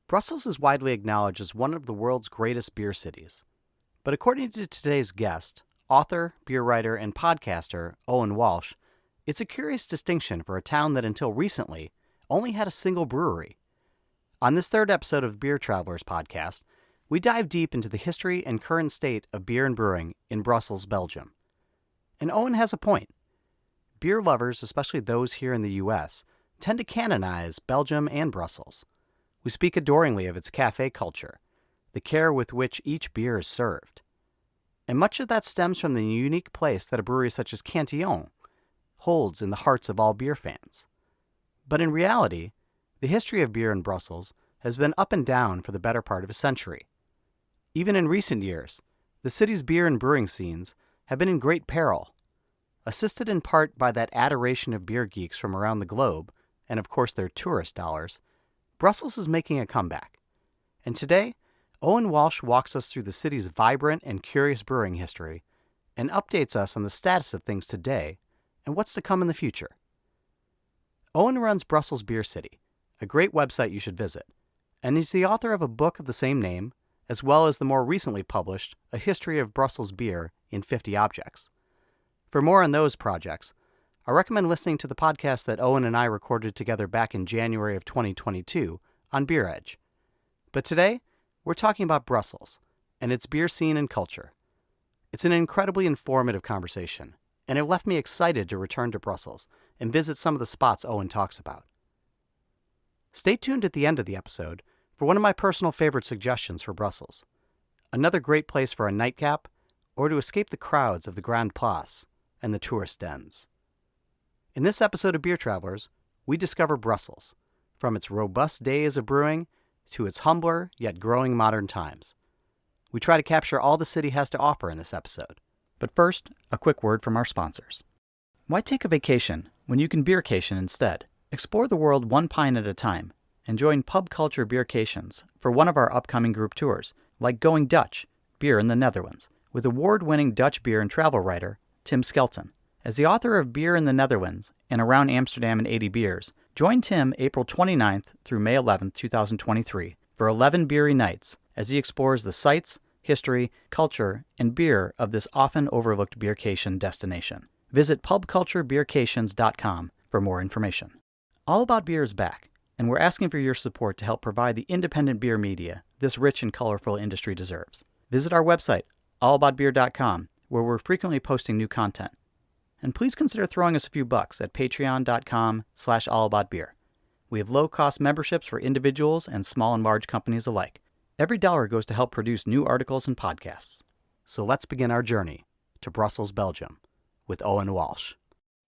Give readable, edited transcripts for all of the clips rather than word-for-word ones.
Brussels is widely acknowledged as one of the world's greatest beer cities. But according to today's guest, author, beer writer, and podcaster Eoghan Walsh, it's a curious distinction for a town that until recently only had a single brewery. On this third episode of the Beer Travelers podcast, we dive deep into the history and current state of beer and brewing in Brussels, Belgium. And Eoghan has a point. Beer lovers, especially those here in the U.S., tend to canonize Belgium and Brussels. We speak adoringly of its cafe culture, the care with which each beer is served. And much of that stems from the unique place that a brewery such as Cantillon holds in the hearts of all beer fans. But in reality, the history of beer in Brussels has been up and down for the better part of a century. Even in recent years, the city's beer and brewing scenes have been in great peril. Assisted in part by that adoration of beer geeks from around the globe, and of course their tourist dollars, Brussels is making a comeback. And today, Eoghan Walsh walks us through the city's vibrant and curious brewing history and updates us on the status of things today and what's to come in the future. Eoghan runs Brussels Beer City, a great website you should visit, and he's the author of a book of the same name, as well as the more recently published A History of Brussels Beer in 50 Objects. For more on those projects, I recommend listening to the podcast that Eoghan and I recorded together back in January of 2022 on Beer Edge. But today, we're talking about Brussels and its beer scene and culture. It's an incredibly informative conversation, and it left me excited to return to Brussels and visit some of the spots Eoghan talks about. Stay tuned at the end of the episode for one of my personal favorite suggestions for Brussels, another great place for a nightcap or to escape the crowds of the Grand Place and the tourist dens. In this episode of Beer Travelers, we discover Brussels, from its robust days of brewing to its humbler yet growing modern times. We try to capture all the city has to offer in this episode. But first, a quick word from our sponsors. Why take a vacation when you can beercation instead? Explore the world one pint at a time and join Pub Culture Beercations for one of our upcoming group tours, like Going Dutch, Beer in the Netherlands, with award-winning Dutch beer and travel writer Tim Skelton. As the author of Beer in the Netherlands and Around Amsterdam in 80 Beers, join Tim April 29th through May 11th, 2023 for 11 beery nights as he explores the sights, history, culture, and beer of this often overlooked beercation destination. Visit pubculturebeercations.com for more information. All About Beer is back, and we're asking for your support to help provide the independent beer media this rich and colorful industry deserves. Visit our website, allaboutbeer.com, where we're frequently posting new content. And please consider throwing us a few bucks at patreon.com/allaboutbeer. We have low-cost memberships for individuals and small and large companies alike. Every dollar goes to help produce new articles and podcasts. So let's begin our journey to Brussels, Belgium, with Eoghan Walsh.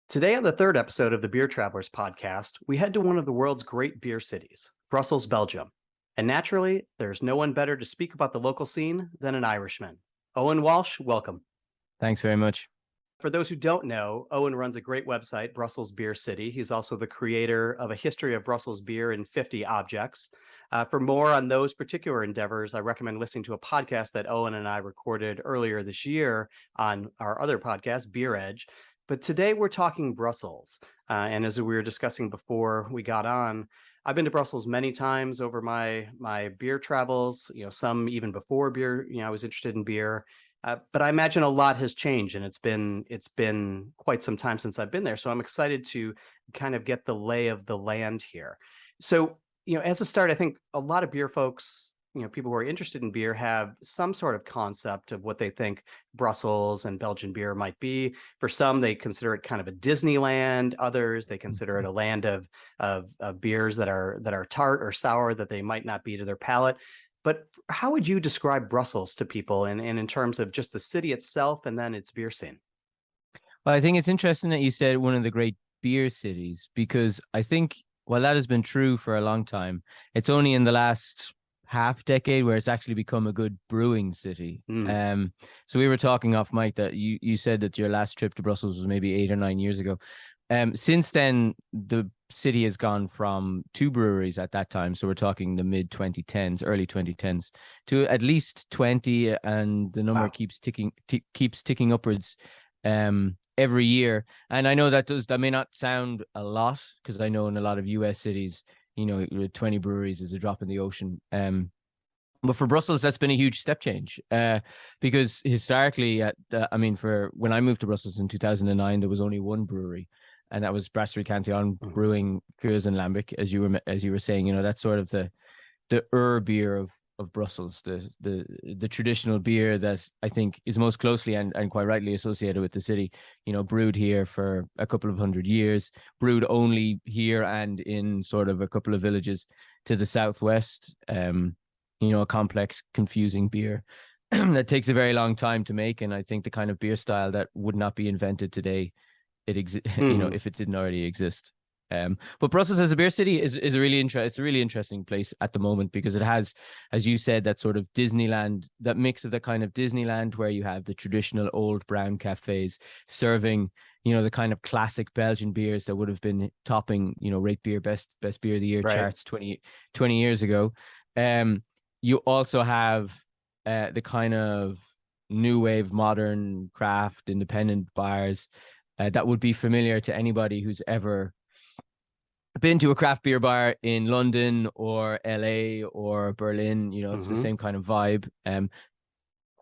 Today on the third episode of the Beer Travelers podcast, we head to one of the world's great beer cities, Brussels, Belgium. And naturally, there's no one better to speak about the local scene than an Irishman. Eoghan Walsh, welcome. Thanks very much. For those who don't know, Eoghan runs a great website, Brussels Beer City. He's also the creator of A History of Brussels Beer in 50 Objects. For more on those particular endeavors, I recommend listening to a podcast that Eoghan and I recorded earlier this year on our other podcast, Beer Edge. But today we're talking Brussels. And as we were discussing before we got on, I've been to Brussels many times over my beer travels, some even before beer, I was interested in beer. But I imagine a lot has changed, and it's been quite some time since I've been there. So I'm excited to kind of get the lay of the land here. So, as a start, I think a lot of beer folks, people who are interested in beer have some sort of concept of what they think Brussels and Belgian beer might be. For some, they consider it kind of a Disneyland. Others, they consider it a land of beers that are tart or sour that they might not be to their palate. But how would you describe Brussels to people and in terms of just the city itself and then its beer scene? Well, I think it's interesting that you said one of the great beer cities, because I think while that has been true for a long time, it's only in the last half decade where it's actually become a good brewing city. So we were talking off mic that you said that your last trip to Brussels was maybe 8 or 9 years ago. Since then, the city has gone from 2 breweries at that time, so we're talking the mid 2010s, early 2010s, to at least 20, and the number keeps ticking upwards every year. And I know that may not sound a lot, because I know in a lot of US cities 20 breweries is a drop in the ocean. But for Brussels, that's been a huge step change, because historically, for when I moved to Brussels in 2009, there was only one brewery, and that was Brasserie Cantillon brewing Coors and Lambic, as you were saying. That's sort of the beer of Brussels, the traditional beer that I think is most closely and quite rightly associated with the city. Brewed here for a couple of 100 years, brewed only here and in sort of a couple of villages to the southwest. A complex, confusing beer that takes a very long time to make, and I think the kind of beer style that would not be invented today, if it didn't already exist. But Brussels as a beer city is a really it's a really interesting place at the moment, because it has, as you said, that sort of Disneyland, that mix of the kind of Disneyland where you have the traditional old brown cafes serving, the kind of classic Belgian beers that would have been topping, Rate Beer best beer of the year charts 20 years ago. You also have the kind of new wave, modern craft, independent bars that would be familiar to anybody who's ever been to a craft beer bar in London or LA or Berlin. It's the same kind of vibe,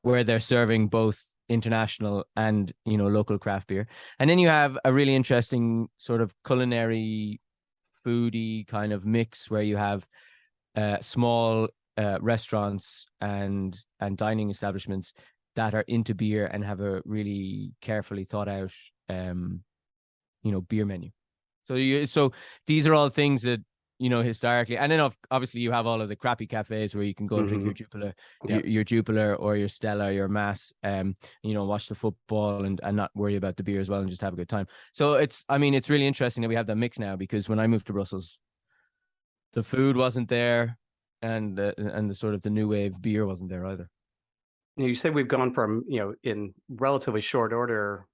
where they're serving both international and local craft beer. And then you have a really interesting sort of culinary, foodie kind of mix where you have small restaurants and dining establishments that are into beer and have a really carefully thought out beer menu. So these are all things that historically, and then obviously you have all of the crappy cafes where you can go and drink your Jupiler, your Jupiler or your Stella, your Mass, watch the football and not worry about the beer as well, and just have a good time. So it's really interesting that we have that mix now, because when I moved to Brussels, the food wasn't there, and the sort of the new wave beer wasn't there either. You say we've gone from, in relatively short order,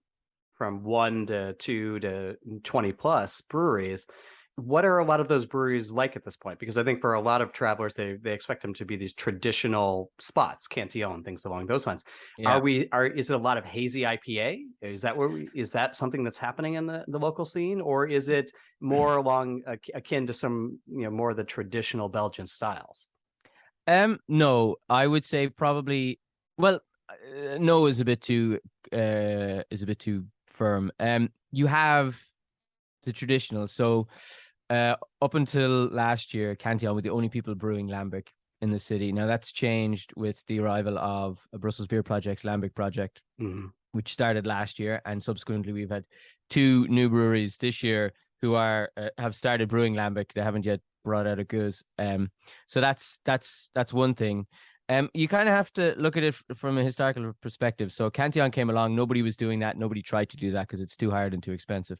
from 1 to 2 to 20 plus breweries. What are a lot of those breweries like at this point? Because I think for a lot of travelers, they expect them to be these traditional spots, Cantillon, things along those lines. Yeah. Is it a lot of hazy IPA? Is that something that's happening in the local scene, or is it more along akin to some more of the traditional Belgian styles? No, I would say probably. Well, no is a bit too firm. You have the traditional. So up until last year, Cantillon were the only people brewing Lambic in the city. Now that's changed with the arrival of a Brussels Beer Project's Lambic project, which started last year, and subsequently we've had 2 new breweries this year who have started brewing Lambic. They haven't yet brought out a goose. So that's one thing. You kind of have to look at it from a historical perspective. So Cantillon came along, nobody was doing that, nobody tried to do that because it's too hard and too expensive.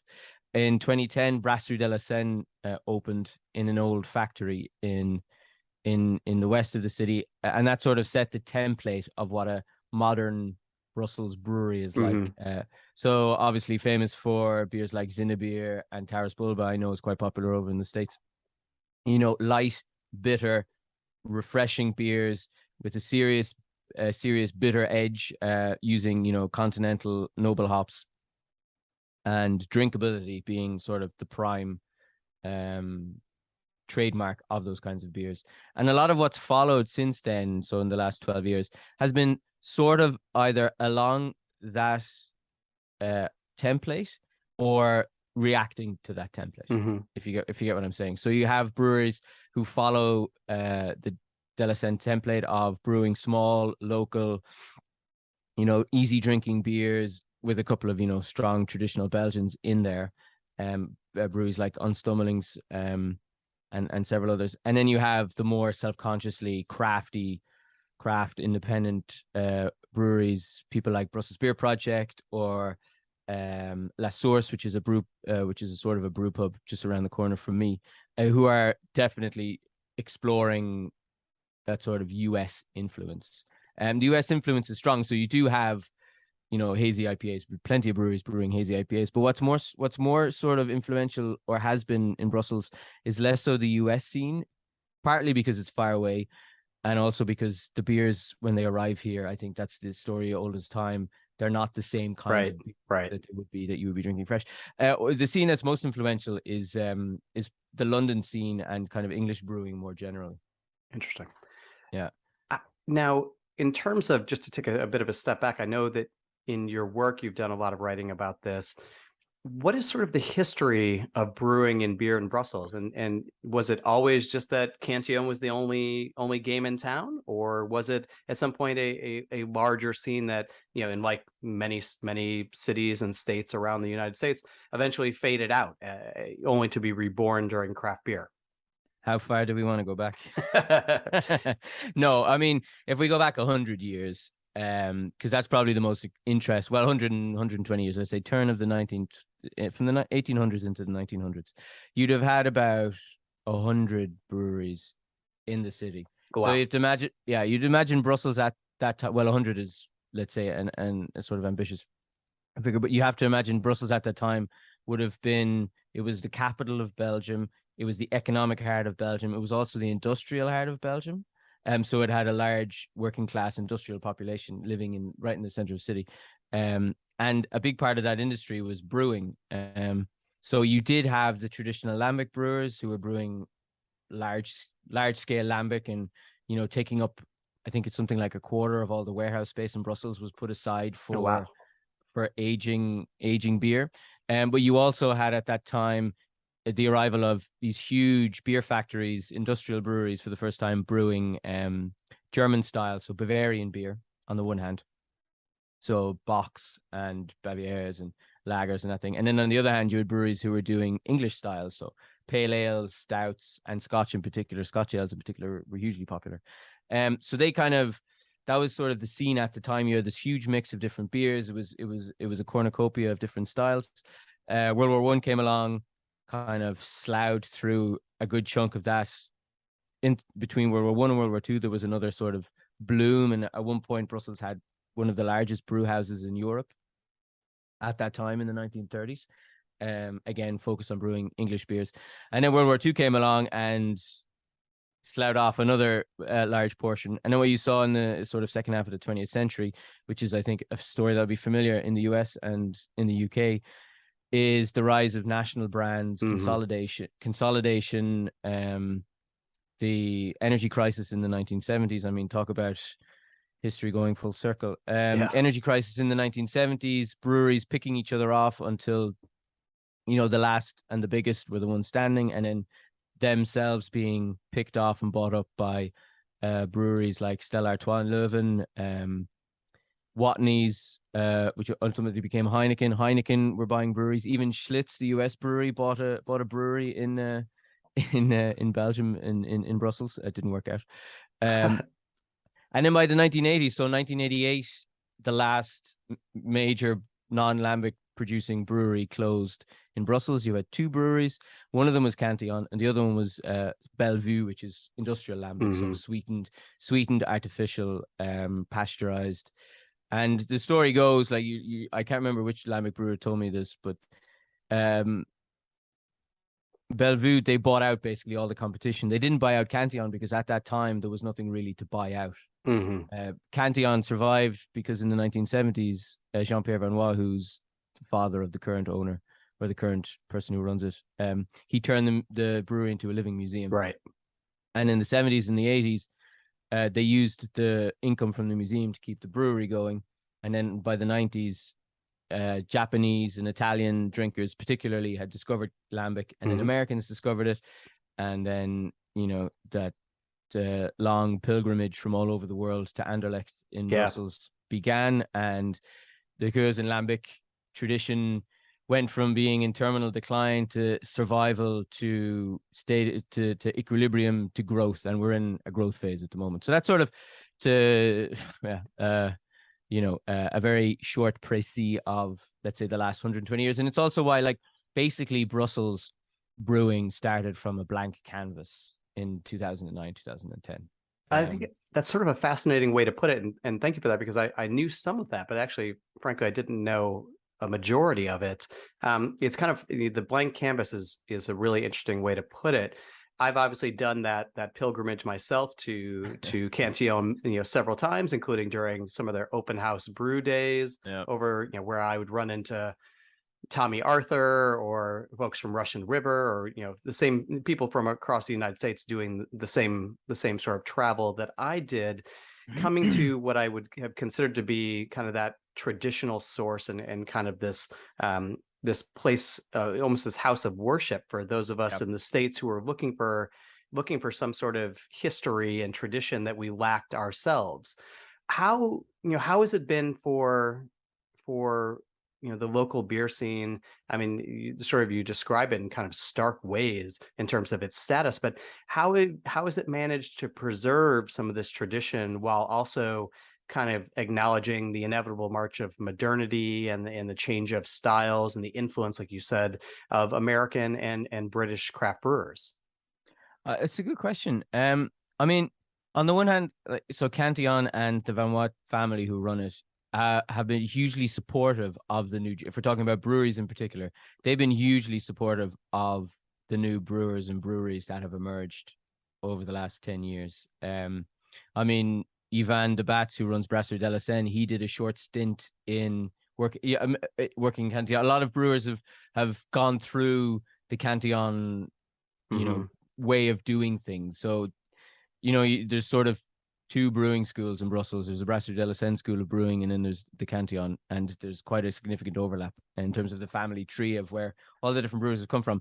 In 2010, Brasserie de la Senne opened in an old factory in the west of the city, and that sort of set the template of what a modern Brussels brewery is like. So obviously famous for beers like Zinne beer and Taras Bulba. I know is quite popular over in the States. Light, bitter, refreshing beers with a serious bitter edge, using continental noble hops, and drinkability being sort of the prime trademark of those kinds of beers. And a lot of what's followed since then, so in the last 12 years, has been sort of either along that template or reacting to that template, if you get what I'm saying. So you have breweries who follow the De La Senne template of brewing small, local, easy drinking beers with a couple of strong traditional Belgians in there, breweries like Unstummelings, and several others. And then you have the more self-consciously craft independent breweries, people like Brussels Beer Project or La Source, which is a sort of a brew pub just around the corner from me, who are definitely exploring that sort of US influence. The US influence is strong, so you do have hazy IPAs, plenty of breweries brewing hazy IPAs. But what's more sort of influential, or has been in Brussels, is less so the US scene, partly because it's far away, and also because the beers, when they arrive here, I think that's the story old as time, they're not the same kinds of beers that you would be drinking fresh. The scene that's most influential is the London scene and kind of English brewing more generally. Interesting. Yeah. Now, in terms of, just to take a bit of a step back, I know that in your work you've done a lot of writing about this. What is sort of the history of brewing and beer in Brussels? And was it always just that Cantillon was the only game in town, or was it at some point a larger scene that, you know, in like many cities and states around the United States, eventually faded out, only to be reborn during craft beer? How far do we want to go back? No, I mean, if we go back 100 years, because that's probably the most interest. Well, 120 years, I say, turn of the 19th, from the 1800s into the 1900s, you'd have had about 100 breweries in the city. Wow. So you'd imagine Brussels at that time. Well, 100 is, let's say, an a sort of ambitious figure, but you have to imagine Brussels at that time would have been. It was the capital of Belgium. It was the economic heart of Belgium. It was also the industrial heart of Belgium. So it had a large working class industrial population living right in the center of the city. And a big part of that industry was brewing. So you did have the traditional lambic brewers who were brewing large scale lambic, and, you know, taking up, I think it's something like a quarter of all the warehouse space in Brussels was put aside for aging beer. But you also had at that time the arrival of these huge beer factories, industrial breweries, for the first time brewing German style, so Bavarian beer on the one hand, so Bocks and Bavieres and lagers and that thing, and then on the other hand you had breweries who were doing English styles, so pale ales, stouts, and Scotch in particular. Scotch ales in particular were hugely popular. So they kind of, that was sort of the scene at the time. You had this huge mix of different beers. It was a cornucopia of different styles. World War One came along, kind of sloughed through a good chunk of that. In between World War One and World War Two, there was another sort of bloom, and at one point Brussels had one of the largest brew houses in Europe at that time in the 1930s. Again, focused on brewing English beers. And then World War Two came along and sloughed off another large portion. And then what you saw in the sort of second half of the 20th century, which is, I think, a story that'll be familiar in the US and in the UK, is the rise of national brands, consolidation, the energy crisis in the 1970s. I mean, talk about history going full circle. Energy crisis in the 1970s, breweries picking each other off until, you know, the last and the biggest were the ones standing, and then themselves being picked off and bought up by breweries like Stella Artois in Leuven, Watney's, which ultimately became Heineken. Heineken were buying breweries. Even Schlitz, the US brewery, bought a brewery in Belgium, in Brussels. It didn't work out. And then by the 1980s, so 1988, the last major non-lambic producing brewery closed in Brussels. You had two breweries. One of them was Cantillon, and the other one was Bellevue, which is industrial lambic, so sweetened, artificial, pasteurized. And the story goes, like, I can't remember which lambic brewer told me this, but Bellevue, they bought out basically all the competition. They didn't buy out Cantillon because at that time there was nothing really to buy out. Cantillon survived because in the 1970s, Jean-Pierre Vanois, who's the father of the current owner, or the current person who runs it, he turned the brewery into a living museum. Right. And in the 70s and the 80s, they used the income from the museum to keep the brewery going. And then by the 90s, Japanese and Italian drinkers particularly had discovered lambic, and then Americans discovered it. And then, you know, that long pilgrimage from all over the world to Anderlecht in Brussels began, and the Coors and lambic tradition went from being in terminal decline to survival to equilibrium to growth, and we're in a growth phase at the moment. So that's sort of a very short précis of, let's say, the last 120 years. And it's also why, like, basically Brussels brewing started from a blank canvas in 2009, 2010. I think that's sort of a fascinating way to put it. And thank you for that, because I knew some of that, but actually, frankly, I didn't know a majority of it. It's kind of, the blank canvas is a really interesting way to put it. I've obviously done that pilgrimage myself to Cantillon, several times, including during some of their open house brew days Yeah. over, where I would run into Tommy Arthur or folks from Russian River, or the same people from across the United States doing the same sort of travel that I did, coming to what I would have considered to be kind of that traditional source, and kind of this place, almost this house of worship for those of us Yep. in the States who are looking for some sort of history and tradition that we lacked ourselves. How has it been for the local beer scene? I mean, you describe it in kind of stark ways in terms of its status, but how has it managed to preserve some of this tradition while also kind of acknowledging the inevitable march of modernity and the change of styles and the influence, like you said, of American and British craft brewers? It's a good question. I mean, on the one hand, so Cantillon and the Van Watt family who run it have been hugely supportive of the new. If we're talking about breweries in particular, they've been hugely supportive of the new brewers and breweries that have emerged over the last 10 years. I mean, Eoghan Walsh, who runs Brasserie de la Senne, he did a short stint in working Cantillon. A lot of brewers have gone through the Cantillon, Mm-hmm. way of doing things. So, there's sort of two brewing schools in Brussels. There's the Brasserie de la Seine school of brewing, and then there's the Cantillon, and there's quite a significant overlap in terms of the family tree of where all the different brewers have come from.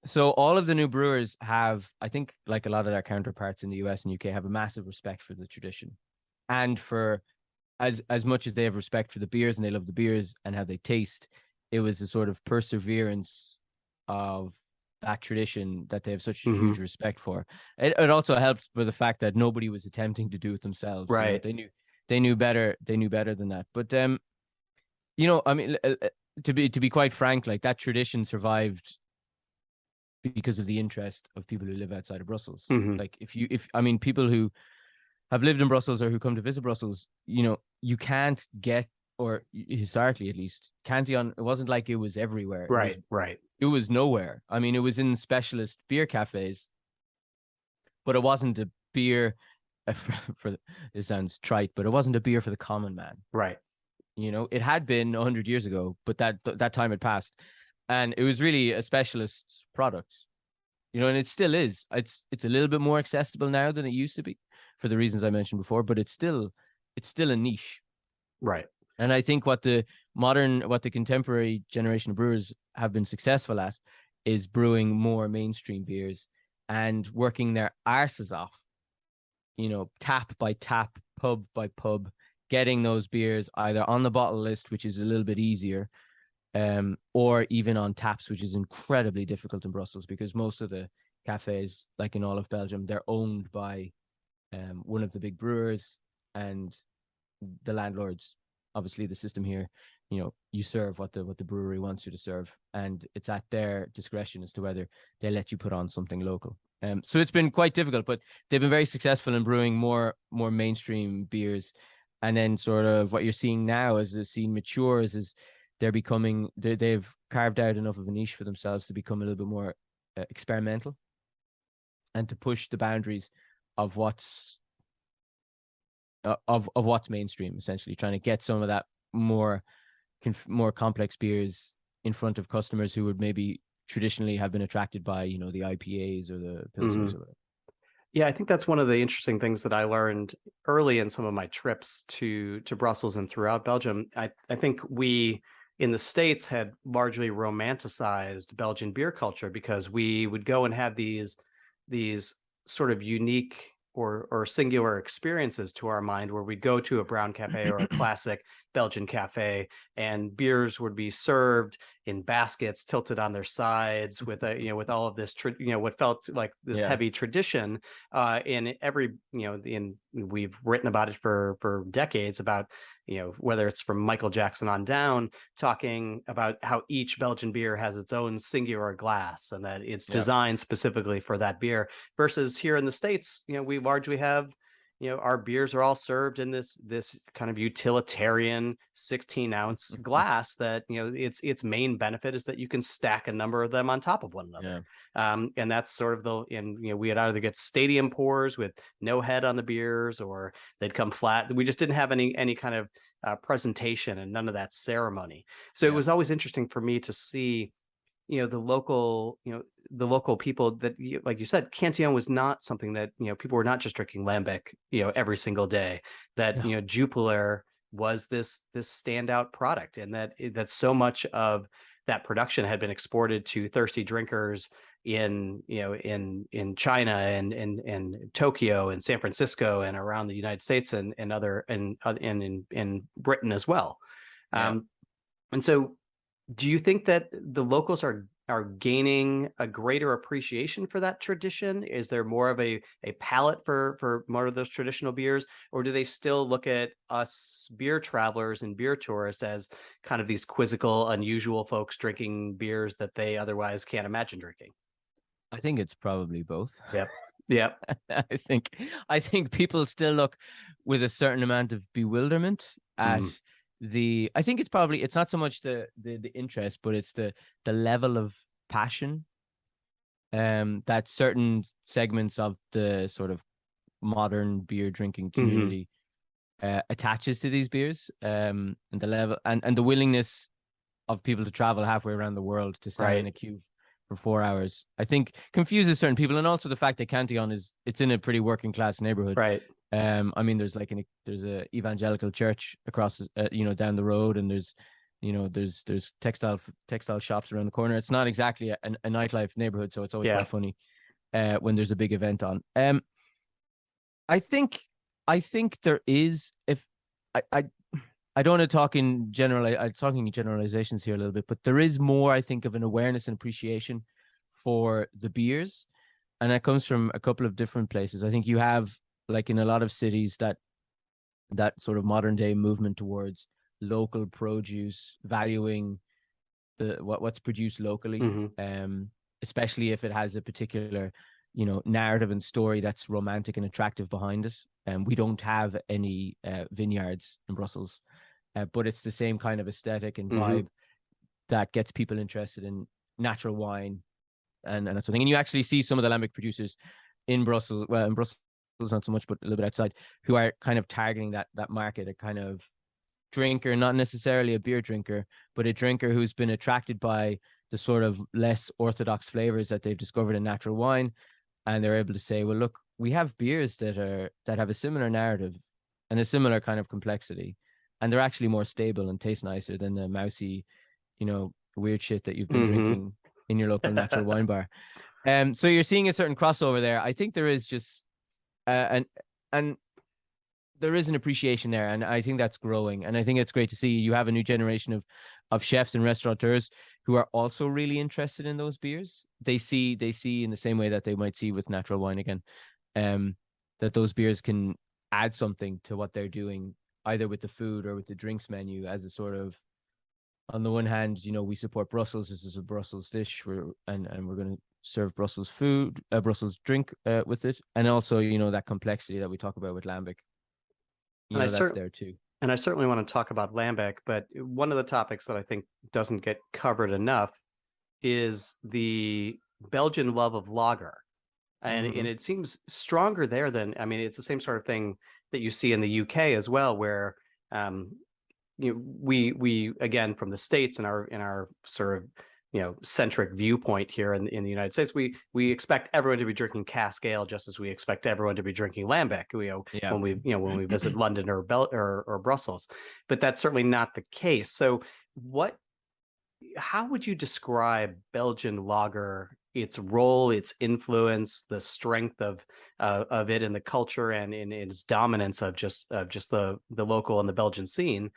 So all of the new brewers have, I think, like a lot of their counterparts in the US and UK, have a massive respect for the tradition, and for as much as they have respect for the beers and they love the beers and how they taste, it was a sort of perseverance of that tradition that they have such Mm-hmm. huge respect for. It also helped for the fact that nobody was attempting to do it themselves. Right. They knew better. They knew better than that. But I mean, to be quite frank, like that tradition survived because of the interest of people who live outside of Brussels. Mm-hmm. Like if I mean, people who have lived in Brussels or who come to visit Brussels, you can't get, or historically at least, Cantillon, it wasn't like it was everywhere. Right. It was nowhere. I mean, it was in specialist beer cafes, but it wasn't a beer for it sounds trite, but it wasn't a beer for the common man. Right. It had been 100 years ago, but that time had passed, and it was really a specialist product. And it still is. It's a little bit more accessible now than it used to be, for the reasons I mentioned before, but it's still a niche. Right. And I think what the contemporary generation of brewers have been successful at is brewing more mainstream beers and working their arses off, tap by tap, pub by pub, getting those beers either on the bottle list, which is a little bit easier, or even on taps, which is incredibly difficult in Brussels because most of the cafes, like in all of Belgium, they're owned by one of the big brewers, and the landlords, obviously the system here, you serve what the brewery wants you to serve, and it's at their discretion as to whether they let you put on something local. So it's been quite difficult, but they've been very successful in brewing more mainstream beers. And then sort of what you're seeing now as the scene matures is they've carved out enough of a niche for themselves to become a little bit more experimental and to push the boundaries of what's what's mainstream, essentially trying to get some of that more complex beers in front of customers who would maybe traditionally have been attracted by the IPAs or the pilsners Mm-hmm. or whatever. Yeah, I think that's one of the interesting things that I learned early in some of my trips to Brussels and throughout Belgium. I think we in the States had largely romanticized Belgian beer culture because we would go and have these sort of unique or singular experiences to our mind, where we'd go to a brown cafe or a classic Belgian cafe, and beers would be served in baskets tilted on their sides with with all of this what felt like this heavy tradition in every we've written about it for decades, about whether it's from Michael Jackson on down, talking about how each Belgian beer has its own singular glass and that it's designed specifically for that beer, versus here in the States, we largely have our beers are all served in this kind of utilitarian 16-ounce glass that, its main benefit is that you can stack a number of them on top of one another. And that's sort of we would either get stadium pours with no head on the beers, or they'd come flat. We just didn't have any kind of presentation and none of that ceremony. So it was always interesting for me to see, the local people that, like you said, Cantillon was not something that, people were not just drinking lambic, every single day. That, No. Jupiler was this standout product, and that so much of that production had been exported to thirsty drinkers in China and Tokyo and San Francisco and around the United States and in Britain as well. Yeah. And so, do you think that the locals are gaining a greater appreciation for that tradition? Is there more of a palate for more of those traditional beers, or do they still look at us beer travelers and beer tourists as kind of these quizzical, unusual folks drinking beers that they otherwise can't imagine drinking? I think it's probably both. Yep. Yep. I think people still look with a certain amount of bewilderment at Mm. I think it's not so much the interest, but it's the level of passion that certain segments of the sort of modern beer drinking Mm-hmm. community attaches to these beers, and the level and the willingness of people to travel halfway around the world to stand in Right. a queue for 4 hours, I think confuses certain people. And also the fact that Cantillon it's in a pretty working class neighborhood. Right. I mean, there's a evangelical church across, down the road, and there's textile shops around the corner. It's not exactly a nightlife neighborhood, so it's always Yeah. quite funny when there's a big event on. I think there is, if I don't want to talk in I'm talking in generalizations here a little bit, but there is more, I think, of an awareness and appreciation for the beers, and that comes from a couple of different places. I think you have, like in a lot of cities, that sort of modern day movement towards local produce, valuing what's produced locally, Mm-hmm. especially if it has a particular, narrative and story that's romantic and attractive behind it. And we don't have any vineyards in Brussels, but it's the same kind of aesthetic and Mm-hmm. vibe that gets people interested in natural wine and that sort of thing. And you actually see some of the lambic producers in Brussels, well, in Brussels not so much, but a little bit outside, who are kind of targeting that market, a kind of drinker, not necessarily a beer drinker, but a drinker who's been attracted by the sort of less orthodox flavors that they've discovered in natural wine, and they're able to say, well, look, we have beers that have a similar narrative and a similar kind of complexity, and they're actually more stable and taste nicer than the mousy, weird shit that you've been Mm-hmm. drinking in your local natural wine bar. So you're seeing a certain crossover there. I think there is just and there is an appreciation there, and I think that's growing, and I think it's great to see. You have a new generation of chefs and restaurateurs who are also really interested in those beers. They see in the same way that they might see with natural wine again, that those beers can add something to what they're doing, either with the food or with the drinks menu, as a sort of, on the one hand, we support Brussels. This is a Brussels dish. We're going to serve Brussels food, Brussels drink with it, and also that complexity that we talk about with lambic. And I That's certainly there too. And I certainly want to talk about lambic, but one of the topics that I think doesn't get covered enough is the Belgian love of lager. And Mm-hmm. it seems stronger there than, I mean, it's the same sort of thing that you see in the UK as well, where we again, from the States, in our sort of centric viewpoint here in the United States, we expect everyone to be drinking cask ale just as we expect everyone to be drinking lambic. Yeah. When we visit London or Brussels, but that's certainly not the case. So how would you describe Belgian lager, its role, its influence, the strength of it in the culture, and in its dominance of just the local and the Belgian scene,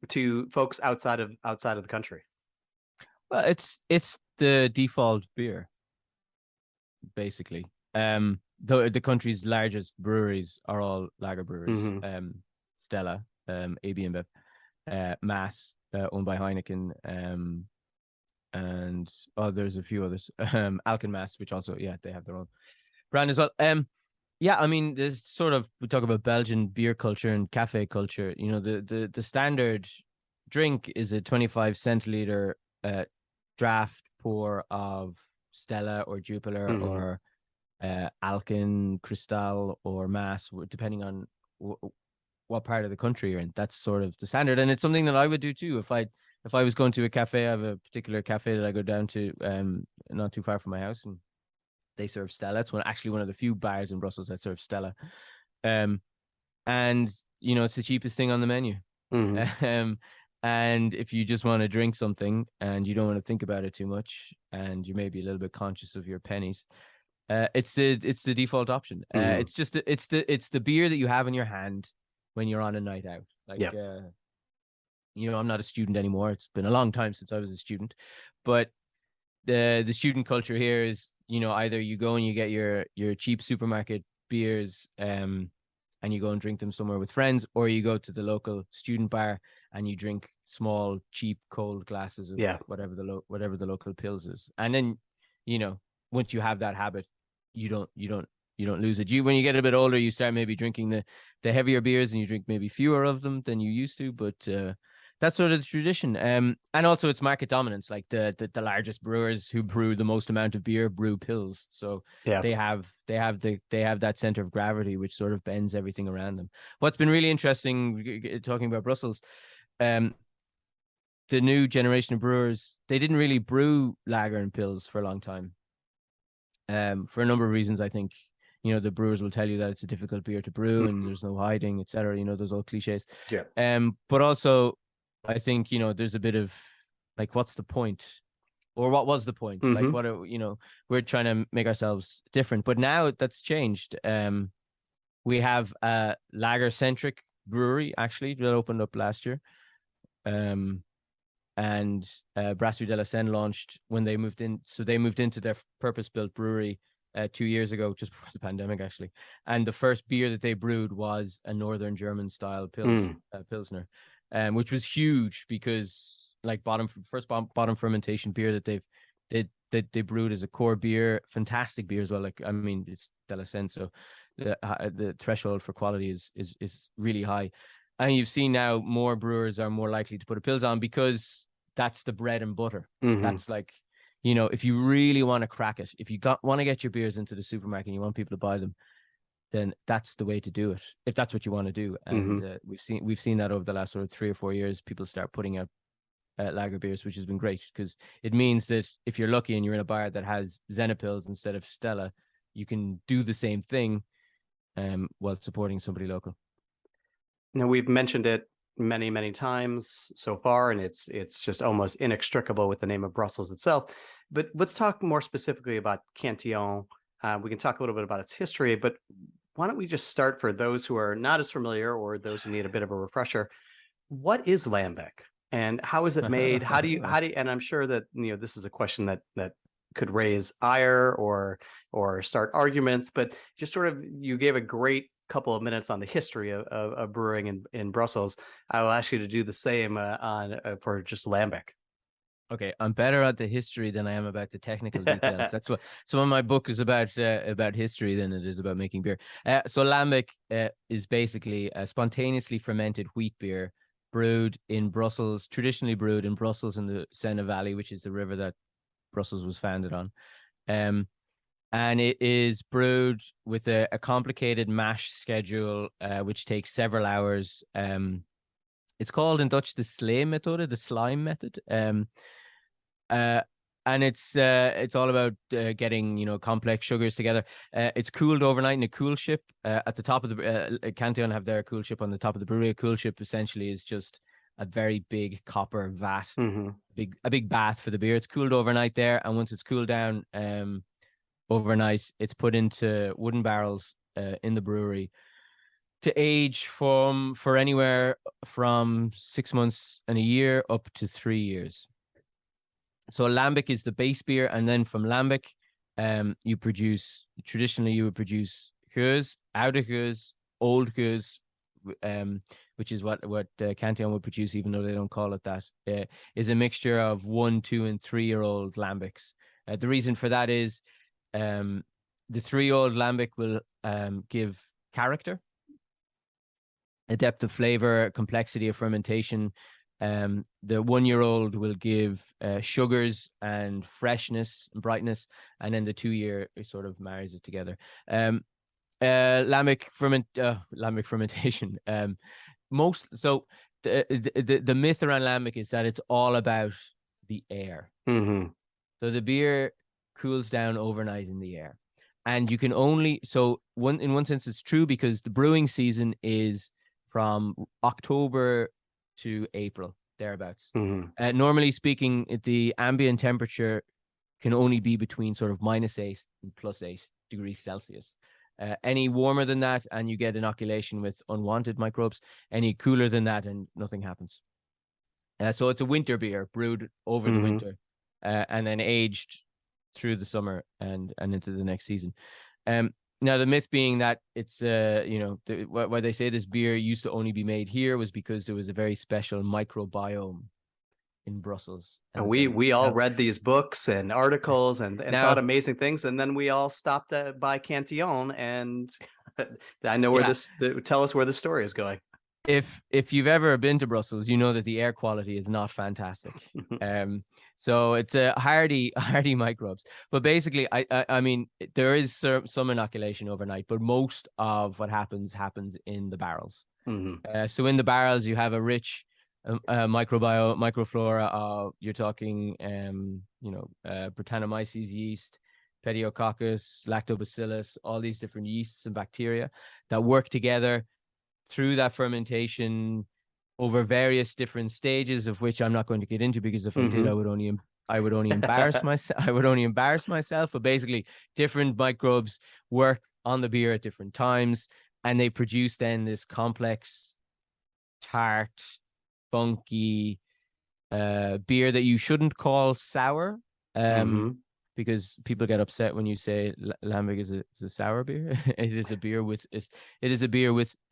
to folks outside of the country? Well, it's the default beer, basically. The country's largest breweries are all lager breweries. Mm-hmm. Stella, AB InBev, Mass, owned by Heineken, and there's a few others. Alken Mass, which also, yeah, they have their own brand as well. Yeah, I mean, there's sort of, we talk about Belgian beer culture and cafe culture. You know, the standard drink is a 25 centiliter draft pour of Stella or Jupiler Hmm. or Alkin, Cristal, or Mass, depending on what part of the country you're in. That's sort of the standard, and it's something that I would do too if I was going to a cafe. I have a particular cafe that I go down to, not too far from my house, and they serve Stella. It's one of the few bars in Brussels that serve Stella. Um, and you know, it's the cheapest thing on the menu. Hmm. Um, and if you just want to drink something and you don't want to think about it too much, and you may be a little bit conscious of your pennies, it's the default option. Hmm. It's just it's the beer that you have in your hand when you're on a night out. Like, Yeah. you know, I'm not a student anymore. It's been a long time since I was a student, but the student culture here is, you know, either you go and you get your cheap supermarket beers, and you go and drink them somewhere with friends, or you go to the local student bar and you drink small, cheap, cold glasses of Yeah. whatever the local pills is. And then, you know, once you have that habit, you don't lose it. When you get a bit older, you start maybe drinking the heavier beers, and you drink maybe fewer of them than you used to. But that's sort of the tradition. And also it's market dominance. Like the largest brewers who brew the most amount of beer brew pills. So Yeah. they have that center of gravity which sort of bends everything around them. What's been really interesting, talking about Brussels, um, the new generation of brewers, they didn't really brew lager and pills for a long time. For a number of reasons, I think. You know, the brewers will tell you that it's a difficult beer to brew and Mhm. there's no hiding, etc. You know, those old cliches. Yeah. But also, I think, you know, there's a bit of like, what's the point? Or what was the point? Like, Hmm. what are, you know, we're trying to make ourselves different. But now that's changed. We have a lager centric brewery actually that opened up last year. Um, and Brasserie de la Seine launched when they moved in. So they moved into their purpose-built brewery 2 years ago, just before the pandemic, actually. And the first beer that they brewed was a Northern German style Mm. pilsner, which was huge because like bottom fermentation beer that they brewed as a core beer, fantastic beer as well. Like, I mean, it's de la Seine, so the threshold for quality is really high. And you've seen now more brewers are more likely to put a pills on because that's the bread and butter. Hmm. That's like, you know, if you really want to crack it, if you want to get your beers into the supermarket and you want people to buy them, then that's the way to do it. If that's what you want to do, Hmm. and we've seen that over the last sort of 3 or 4 years, people start putting out lager beers, which has been great because it means that if you're lucky and you're in a bar that has Zenapils instead of Stella, you can do the same thing, while supporting somebody local. Now we've mentioned it many, many times so far, and it's just almost inextricable with the name of Brussels itself. But let's talk more specifically about Cantillon. We can talk a little bit about its history, but why don't we just start for those who are not as familiar or those who need a bit of a refresher? What is lambic, and how is it made? How do you, and I'm sure that this is a question that could raise ire or start arguments, but just sort of you gave a great couple of minutes on the history of brewing in Brussels. I will ask you to do the same on for just lambic. Okay, I'm better at the history than I am about the technical details. That's what some of my book is about history than it is about making beer. So lambic is basically a spontaneously fermented wheat beer brewed in Brussels, traditionally brewed in Brussels in the Senne Valley, which is the river that Brussels was founded on. Um, and it is brewed with a complicated mash schedule, which takes several hours. It's called in Dutch the slime method, the slime method. Uh, and it's all about getting, you know, complex sugars together. It's cooled overnight in a cool ship at the top of the Cantillon have their cool ship on the top of the brewery. A cool ship essentially is just a very big copper vat, Hmm. a big bath for the beer. It's cooled overnight there, and once it's cooled down overnight, it's put into wooden barrels in the brewery to age for anywhere from 6 months and a year up to 3 years. So lambic is the base beer, and then from lambic, you produce traditionally you would produce gueuze, oude gueuze, old gueuze, which is what Cantillon would produce, even though they don't call it that. Is a mixture of 1, 2, and 3-year-old lambics. The reason for that is, the 3-year-old lambic will give character, a depth of flavor, complexity of fermentation. The 1-year-old will give sugars and freshness and brightness, and then the 2-year sort of marries it together. Lambic fermentation. The myth around lambic is that it's all about the air. Mm-hmm. So the beer cools down overnight in the air, and you can only in one sense it's true, because the brewing season is from October to April, thereabouts. Mm-hmm. Normally speaking, the ambient temperature can only be between sort of -8 and +8 degrees Celsius. Any warmer than that, and you get inoculation with unwanted microbes. Any cooler than that, and nothing happens. So it's a winter beer brewed over the winter, and then aged through the summer and into the next season. Now, the myth being that it's, why they say this beer used to only be made here was because there was a very special microbiome in Brussels. And we all read these books and articles and thought amazing things, and then we all stopped by Cantillon, and I know where tell us where the story is going. If you've ever been to Brussels, you know that the air quality is not fantastic. So it's a hardy microbes. But basically, I mean, there is some inoculation overnight, but most of what happens in the barrels. So in the barrels, you have a rich microflora. You're talking, Brettanomyces yeast, Pediococcus, Lactobacillus, all these different yeasts and bacteria that work together through that fermentation over various different stages, of which I'm not going to get into, because if I did, I would only embarrass myself. I would only embarrass myself. But basically, different microbes work on the beer at different times, and they produce then this complex, tart, funky beer that you shouldn't call sour, because people get upset when you say lambic is a sour beer. It is a beer with a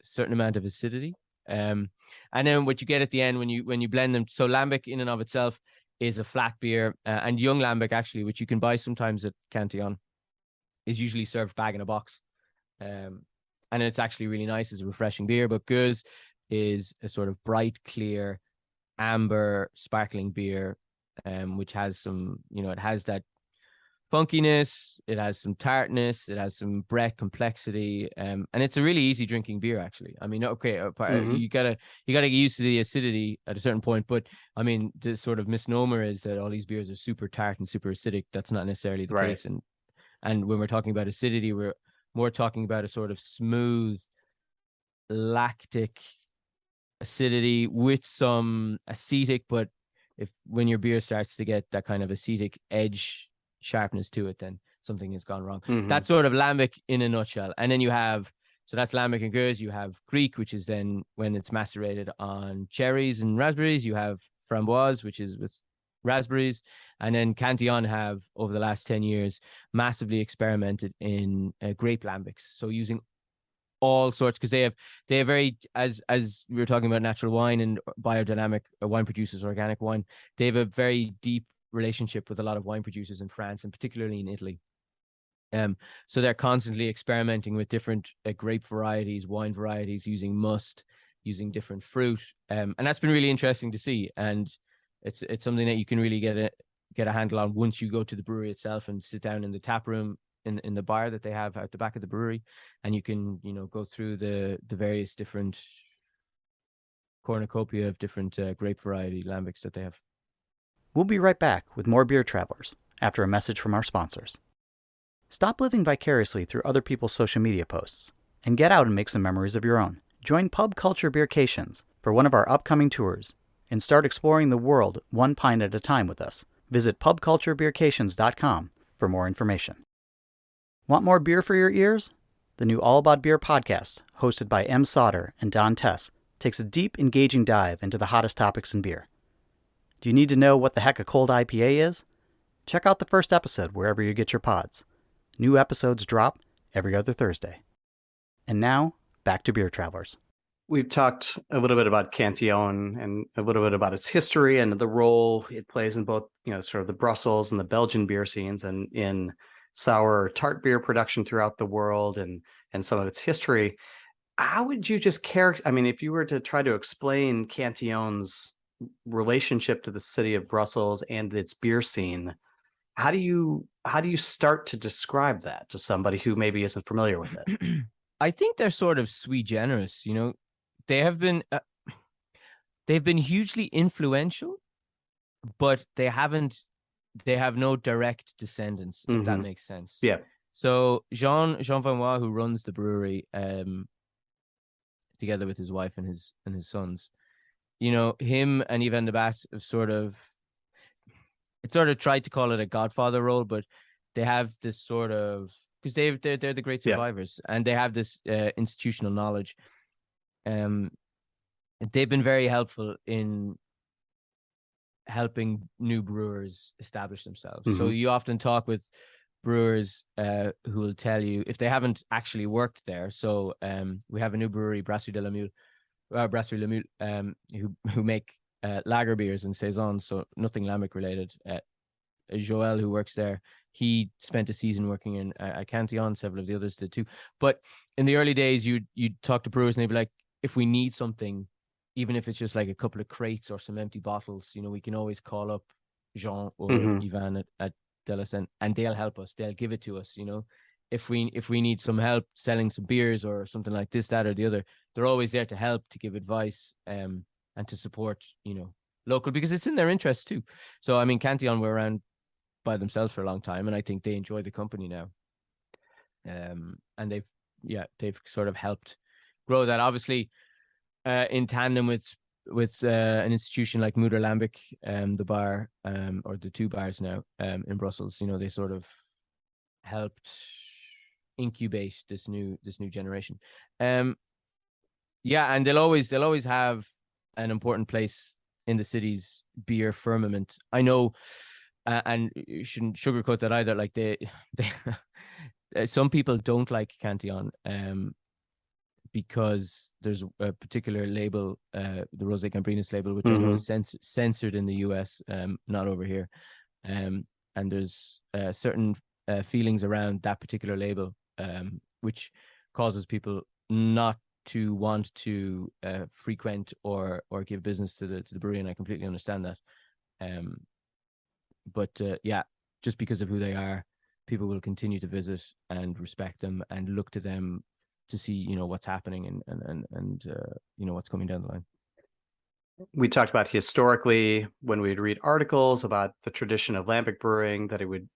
certain amount of acidity. And then what you get at the end when you blend them. So lambic in and of itself is a flat beer, and young lambic, actually, which you can buy sometimes at Cantillon, is usually served bag in a box. And it's actually really nice as a refreshing beer. But Gueuze is a sort of bright, clear, amber, sparkling beer, which has some, it has that funkiness, it has some tartness, it has some brett complexity, and it's a really easy drinking beer, actually. I mean, okay, you gotta get used to the acidity at a certain point, but I mean, the sort of misnomer is that all these beers are super tart and super acidic. That's not necessarily the case, and when we're talking about acidity, we're more talking about a sort of smooth lactic acidity with some acetic, but when your beer starts to get that kind of acetic edge sharpness to it, then something has gone wrong. That's sort of lambic in a nutshell. And then that's lambic and Gueuze. You have Greek, which is then when it's macerated on cherries and raspberries. You have framboise, which is with raspberries. And then Cantillon have, over the last 10 years, massively experimented in grape lambics. So using all sorts, because they have very, as we were talking about natural wine and biodynamic wine producers, organic wine, they have a very deep relationship with a lot of wine producers in France, and particularly in Italy. So they're constantly experimenting with different grape varieties, wine varieties, using must, using different fruit, and that's been really interesting to see. And it's something that you can really get a handle on once you go to the brewery itself and sit down in the tap room in the bar that they have out the back of the brewery, and you can go through the various different cornucopia of different grape variety lambics that they have. We'll be right back with more Beer Travelers after a message from our sponsors. Stop living vicariously through other people's social media posts and get out and make some memories of your own. Join Pub Culture Beercations for one of our upcoming tours and start exploring the world one pint at a time with us. Visit pubculturebeercations.com for more information. Want more beer for your ears? The new All About Beer podcast, hosted by M. Sauter and Don Tess, takes a deep, engaging dive into the hottest topics in beer. Do you need to know what the heck a cold IPA is? Check out the first episode wherever you get your pods. New episodes drop every other Thursday. And now, back to Beer Travelers. We've talked a little bit about Cantillon and a little bit about its history and the role it plays in both, sort of the Brussels and the Belgian beer scenes, and in sour or tart beer production throughout the world, and and some of its history. How would you just characterize? I mean, if you were to try to explain Cantillon's relationship to the city of Brussels and its beer scene, how do you start to describe that to somebody who maybe isn't familiar with it? I think they're sort of sui generis. They have been they've been hugely influential, but they have no direct descendants, if that makes sense. Yeah. So Jean Vanois, who runs the brewery, together with his wife and his sons, him and Eoghan de Bat have sort of tried to call it a godfather role, but they have this sort of, because they're the great survivors, and they have this institutional knowledge. They've been very helpful in helping new brewers establish themselves. So you often talk with brewers who will tell you, if they haven't actually worked there. So we have a new brewery, Brasserie Le Mule, who make lager beers and saisons, so nothing lambic related. Joel, who works there, he spent a season working in Cantillon. Several of the others did too. But in the early days, you'd talk to brewers and they'd be like, if we need something, even if it's just like a couple of crates or some empty bottles, we can always call up Jean or Eoghan at Delacen, and they'll help us. They'll give it to us. If we need some help selling some beers or something like this, that, or the other, they're always there to help, to give advice, and to support, local, because it's in their interest too. So, I mean, Cantillon were around by themselves for a long time, and I think they enjoy the company now. And they've sort of helped grow that, obviously, in tandem with an institution like Moeder Lambic, the bar, or the two bars now, in Brussels. They sort of helped incubate this new generation. And they'll always have an important place in the city's beer firmament. I know, and you shouldn't sugarcoat that either. Like they some people don't like Cantillon, because there's a particular label, the Rosé Camprinus label, which I know is censored in the US, not over here. And there's certain feelings around that particular label, which causes people not to want to frequent or give business to the brewery, and I completely understand that. But just because of who they are, people will continue to visit and respect them and look to them to see, what's happening and what's coming down the line. We talked about historically when we'd read articles about the tradition of lambic brewing, that it would,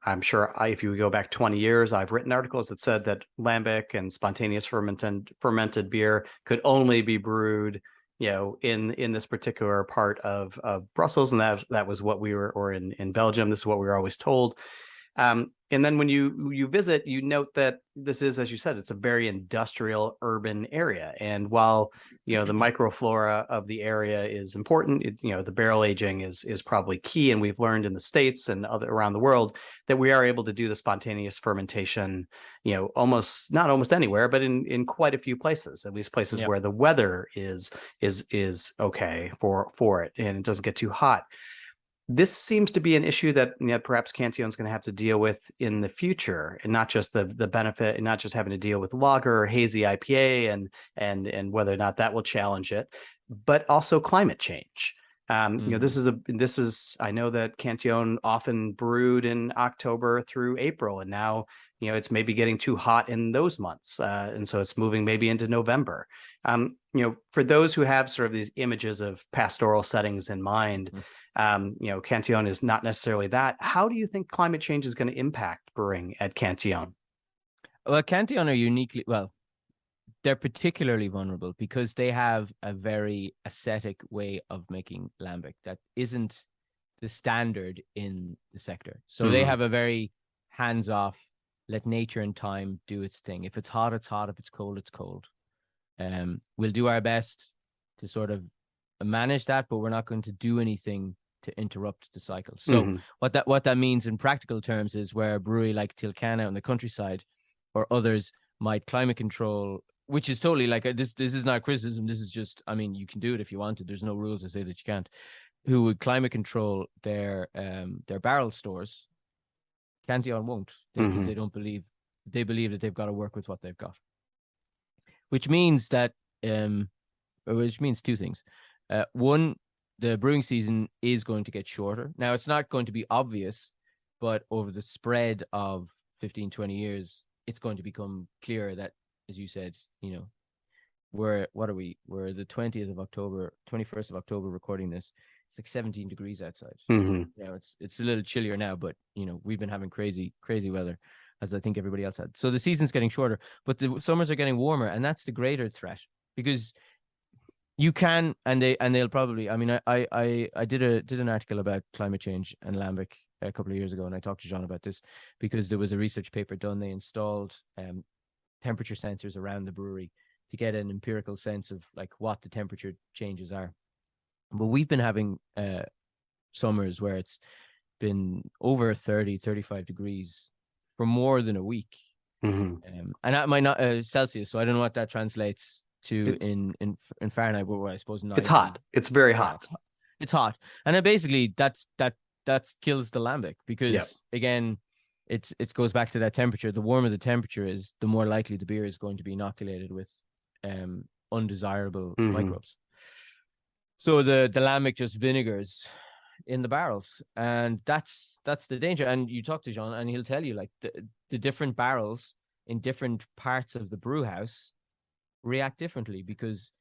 I'm sure if you go back 20 years, I've written articles that said that lambic and spontaneous fermented beer could only be brewed, in this particular part of Brussels. And that was what we were, or in Belgium, this is what we were always told. And then when you visit, you note that this is, as you said, it's a very industrial urban area. And while, the microflora of the area is important, the barrel aging is probably key. And we've learned in the States and around the world that we are able to do the spontaneous fermentation, not almost anywhere, but in quite a few places, at least places where the weather is okay for it and it doesn't get too hot. This seems to be an issue that perhaps Cantillon's going to have to deal with in the future, and not just the benefit, and not just having to deal with lager or hazy IPA and whether or not that will challenge it, but also climate change. This is I know that Cantillon often brewed in October through April, and now it's maybe getting too hot in those months, and so it's moving maybe into November. For those who have sort of these images of pastoral settings in mind. Cantillon is not necessarily that. How do you think climate change is going to impact brewing at Cantillon? Well, Cantillon are they're particularly vulnerable because they have a very ascetic way of making lambic that isn't the standard in the sector. So they have a very hands-off, let nature and time do its thing. If it's hot, it's hot. If it's cold, it's cold. We'll do our best to sort of manage that, but we're not going to do anything to interrupt the cycle. So what that means in practical terms is where a brewery like Tilcana out in the countryside or others might climate control, which is totally like this is not criticism. This is just, I mean, you can do it if you want to. There's no rules to say that you can't. Who would climate control their barrel stores? Cantillon won't, because they don't believe they believe that they've got to work with what they've got, which means that which means two things. One, the brewing season is going to get shorter. Now, it's not going to be obvious, but over the spread of 15, 20 years, it's going to become clearer that, as you said, we're the 20th of October, 21st of October recording this. It's like 17 degrees outside. Mm-hmm. It's a little chillier now, but we've been having crazy weather, as I think everybody else had. So the season's getting shorter, but the summers are getting warmer, and that's the greater threat, because you can, and they'll probably. I mean, I did an article about climate change and lambic a couple of years ago, and I talked to John about this because there was a research paper done. They installed temperature sensors around the brewery to get an empirical sense of like what the temperature changes are. But we've been having summers where it's been over 30, 35 degrees for more than a week. Mm-hmm. And that might not Celsius, so I don't know what that translates to in Fahrenheit, but I suppose 90. It's hot. It's very hot. It's hot. And then basically that kills the lambic, because again, it goes back to that temperature. The warmer the temperature is, the more likely the beer is going to be inoculated with undesirable microbes. So the lambic just vinegars in the barrels, and that's the danger. And you talk to John, and he'll tell you like the different barrels in different parts of the brew house react differently, because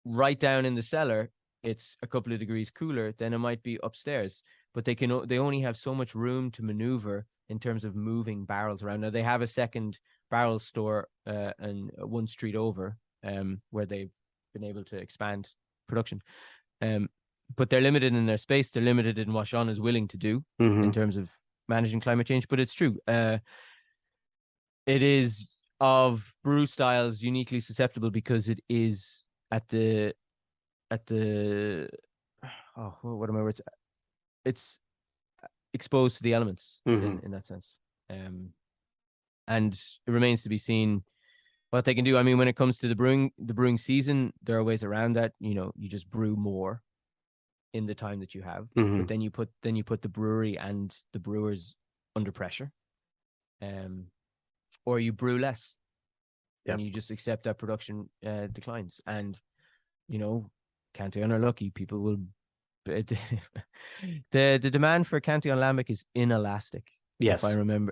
right down in the cellar it's a couple of degrees cooler than it might be upstairs, but they only have so much room to maneuver in terms of moving barrels around. Now they have a second barrel store and one street over where they've been able to expand production, but they're limited in their space. They're limited in what Jean is willing to do in terms of managing climate change. But it's true, it is of brew styles uniquely susceptible because it is at the what am I words? It's exposed to the elements in that sense, and it remains to be seen what they can do. I mean, when it comes to the brewing season, there are ways around that. You just brew more in the time that you have, but then you put the brewery and the brewers under pressure, or you brew less, and you just accept that production declines. And Cantillon are lucky. People will the demand for Cantillon lambic is inelastic. Yes,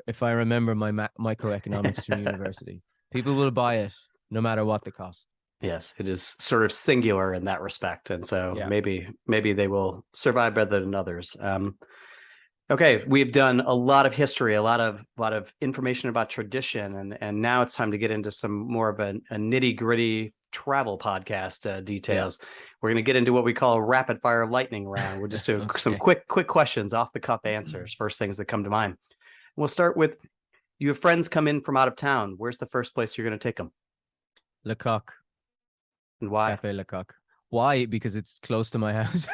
if I remember my microeconomics from university, people will buy it no matter what the cost. Yes, it is sort of singular in that respect, and so maybe they will survive better than others. Okay, we've done a lot of history, a lot of information about tradition, and now it's time to get into some more of a nitty-gritty travel podcast details. We're going to get into what we call a rapid fire lightning round. We'll just do some quick questions, off the cuff answers, first things that come to mind. We'll start with, you have friends come in from out of town. Where's the first place you're going to take them? Le Coq. And why? Café Le Coq. Why? Because it's close to my house.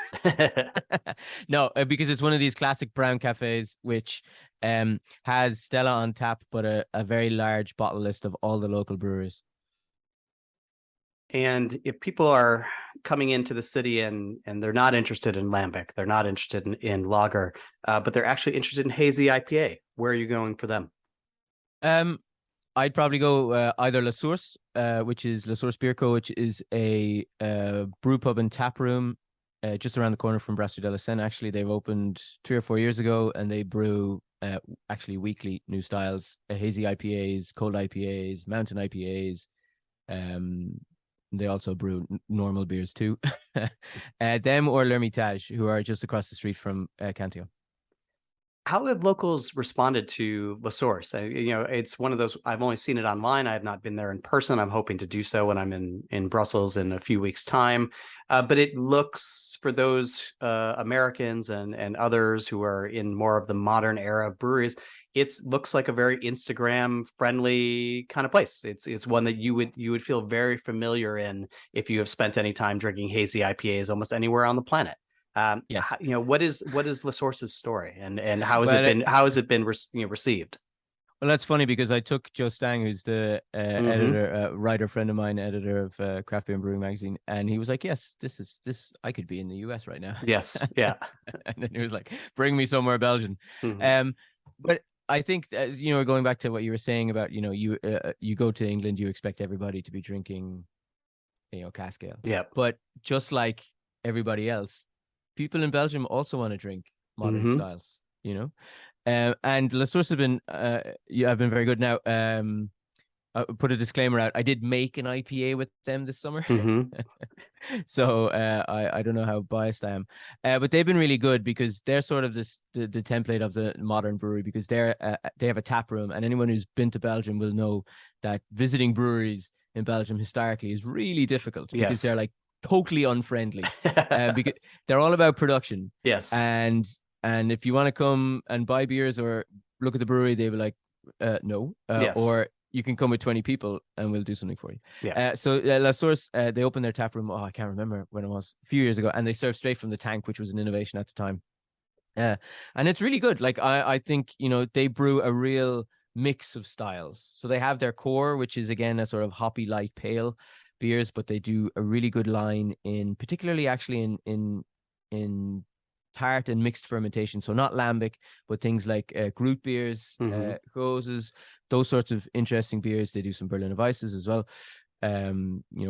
No, because it's one of these classic brown cafes which has Stella on tap, but a very large bottle list of all the local breweries. And if people are coming into the city and they're not interested in lambic, they're not interested in lager, but they're actually interested in hazy IPA, where are you going for them? I'd probably go either La Source, which is La Source Beer Co., which is a brew pub and tap room just around the corner from Brasserie de la Senne. Actually, they've opened 3 or 4 years ago, and they brew actually weekly new styles, hazy IPAs, cold IPAs, mountain IPAs. They also brew normal beers too. Them or L'Hermitage, who are just across the street from Cantillon. How have locals responded to La Source? It's one of those, I've only seen it online. I have not been there in person. I'm hoping to do so when I'm in Brussels in a few weeks' time. But it looks, for those Americans and others who are in more of the modern era of breweries, it looks like a very Instagram friendly kind of place. It's one that you would feel very familiar in if you have spent any time drinking hazy IPAs almost anywhere on the planet. Yes. What is La Source's story, and how has it been received? Well, that's funny because I took Joe Stang, who's the editor, writer friend of mine, editor of Craft Beer and Brewing magazine, and he was like, "Yes, this I could be in the US right now." Yes, yeah. And then he was like, "Bring me somewhere Belgian." But I think going back to what you were saying about you go to England, you expect everybody to be drinking cask ale, Yeah. but just like everybody else, people in Belgium also want to drink modern Mm-hmm. styles. And La Source have been very good. Now, I put a disclaimer out. I did make an IPA with them this summer. Mm-hmm. So I don't know how biased I am, but they've been really good because they're sort of the template of the modern brewery, because they have a tap room, and anyone who's been to Belgium will know that visiting breweries in Belgium historically is really difficult because they're Yes. like totally unfriendly, because they're all about production, Yes. and if you want to come and buy beers or look at the brewery, they will like no, Yes. or you can come with 20 people and we'll do something for you. Yeah. So La Source, they opened their tap room. Oh, I can't remember when it was, a few years ago, and they served straight from the tank, which was an innovation at the time. And it's really good. Like I think they brew a real mix of styles. So they have their core, which is again a sort of hoppy light pale beers, but they do a really good line in, particularly actually in tart and mixed fermentation. So not lambic, but things like Groot beers, Mm-hmm. Goses, those sorts of interesting beers. They do some Berliner Weisses as well.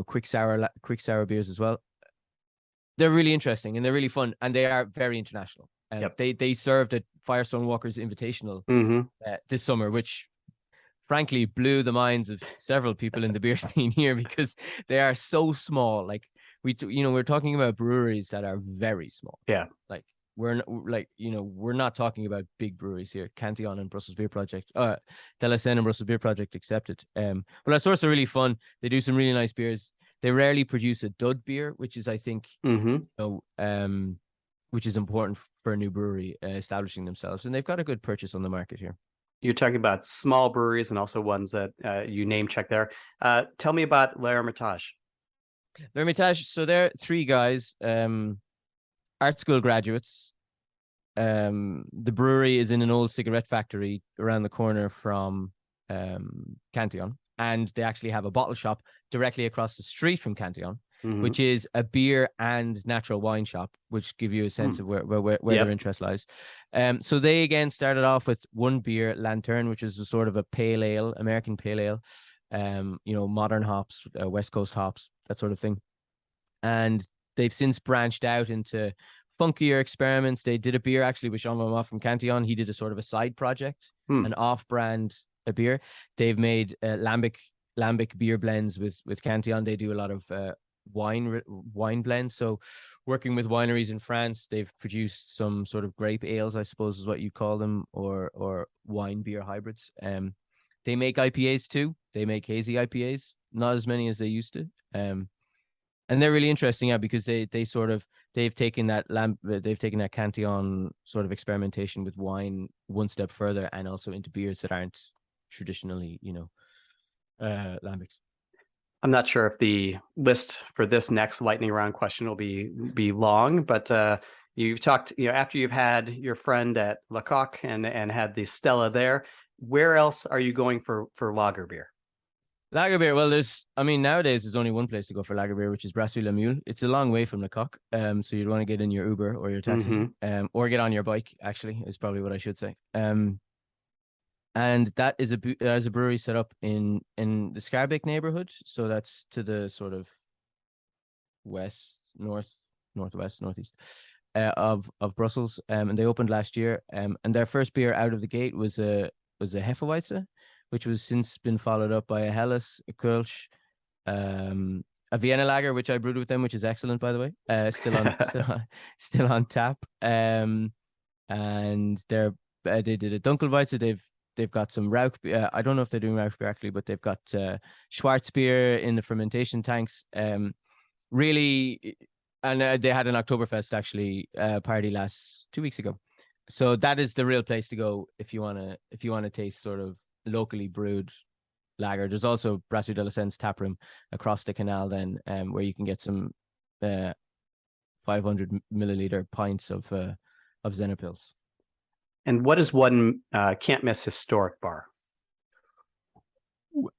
Quick sour beers as well. They're really interesting and they're really fun, and they are very international. Yep. They served at Firestone Walker's Invitational Mm-hmm. this summer, which frankly blew the minds of several people in the beer scene here, because they are so small. Like we're talking about breweries that are very small. Yeah. Like we're not talking about big breweries here. Cantillon and Brussels Beer Project, De La Senne and Brussels Beer Project accepted. But our source are really fun. They do some really nice beers. They rarely produce a dud beer, which is, I think, Mm-hmm. which is important for a new brewery establishing themselves, and they've got a good purchase on the market here. You're talking about small breweries and also ones that you name check there. Tell me about L'Hermitage. L'Hermitage, so they're three guys, art school graduates. The brewery is in an old cigarette factory around the corner from Cantillon, and they actually have a bottle shop directly across the street from Cantillon, Mm-hmm. which is a beer and natural wine shop, which give you a sense of where Yep. their interest lies. So they again started off with one beer, Lantern, which is a sort of a pale ale, American pale ale. Modern hops, West Coast hops, that sort of thing. And they've since branched out into funkier experiments. They did a beer actually with Jean Valmont from Cantillon. He did a sort of a side project, an off-brand beer. They've made lambic beer blends with Cantillon. They do a lot of wine blends. So working with wineries in France, they've produced some sort of grape ales, I suppose is what you call them, or wine beer hybrids. They make IPAs too. They make hazy IPAs, not as many as they used to. And they're really interesting, because they've taken that Cantillon sort of experimentation with wine one step further, and also into beers that aren't traditionally, lambics. I'm not sure if the list for this next lightning round question will be long, but you've talked, after you've had your friend at Le Coq and had the Stella there, where else are you going for lager beer? Lager beer. Well, nowadays there's only one place to go for lager beer, which is Brasserie La Mule. It's a long way from Le Coq, so you'd want to get in your Uber or your taxi, or get on your bike. Actually, is probably what I should say. And that is a brewery set up in the Schaerbeek neighborhood, so that's to the sort of west, northwest, northeast of Brussels. And they opened last year. And their first beer out of the gate was a Hefeweizen, which was since been followed up by a Helles, a Kölsch, a Vienna Lager, which I brewed with them, which is excellent, by the way. Still on tap. And they did a Dunkelweizen. They've got some Rauch. I don't know if they're doing Rauch beer actually, but they've got Schwarzbier in the fermentation tanks. Really, and they had an Oktoberfest actually party 2 weeks ago. So that is the real place to go if you wanna taste sort of locally brewed lager. There's also Brasserie de la Senne's tap room across the canal then, where you can get some 500 milliliter pints of Zenepils. And what is one can't miss historic bar?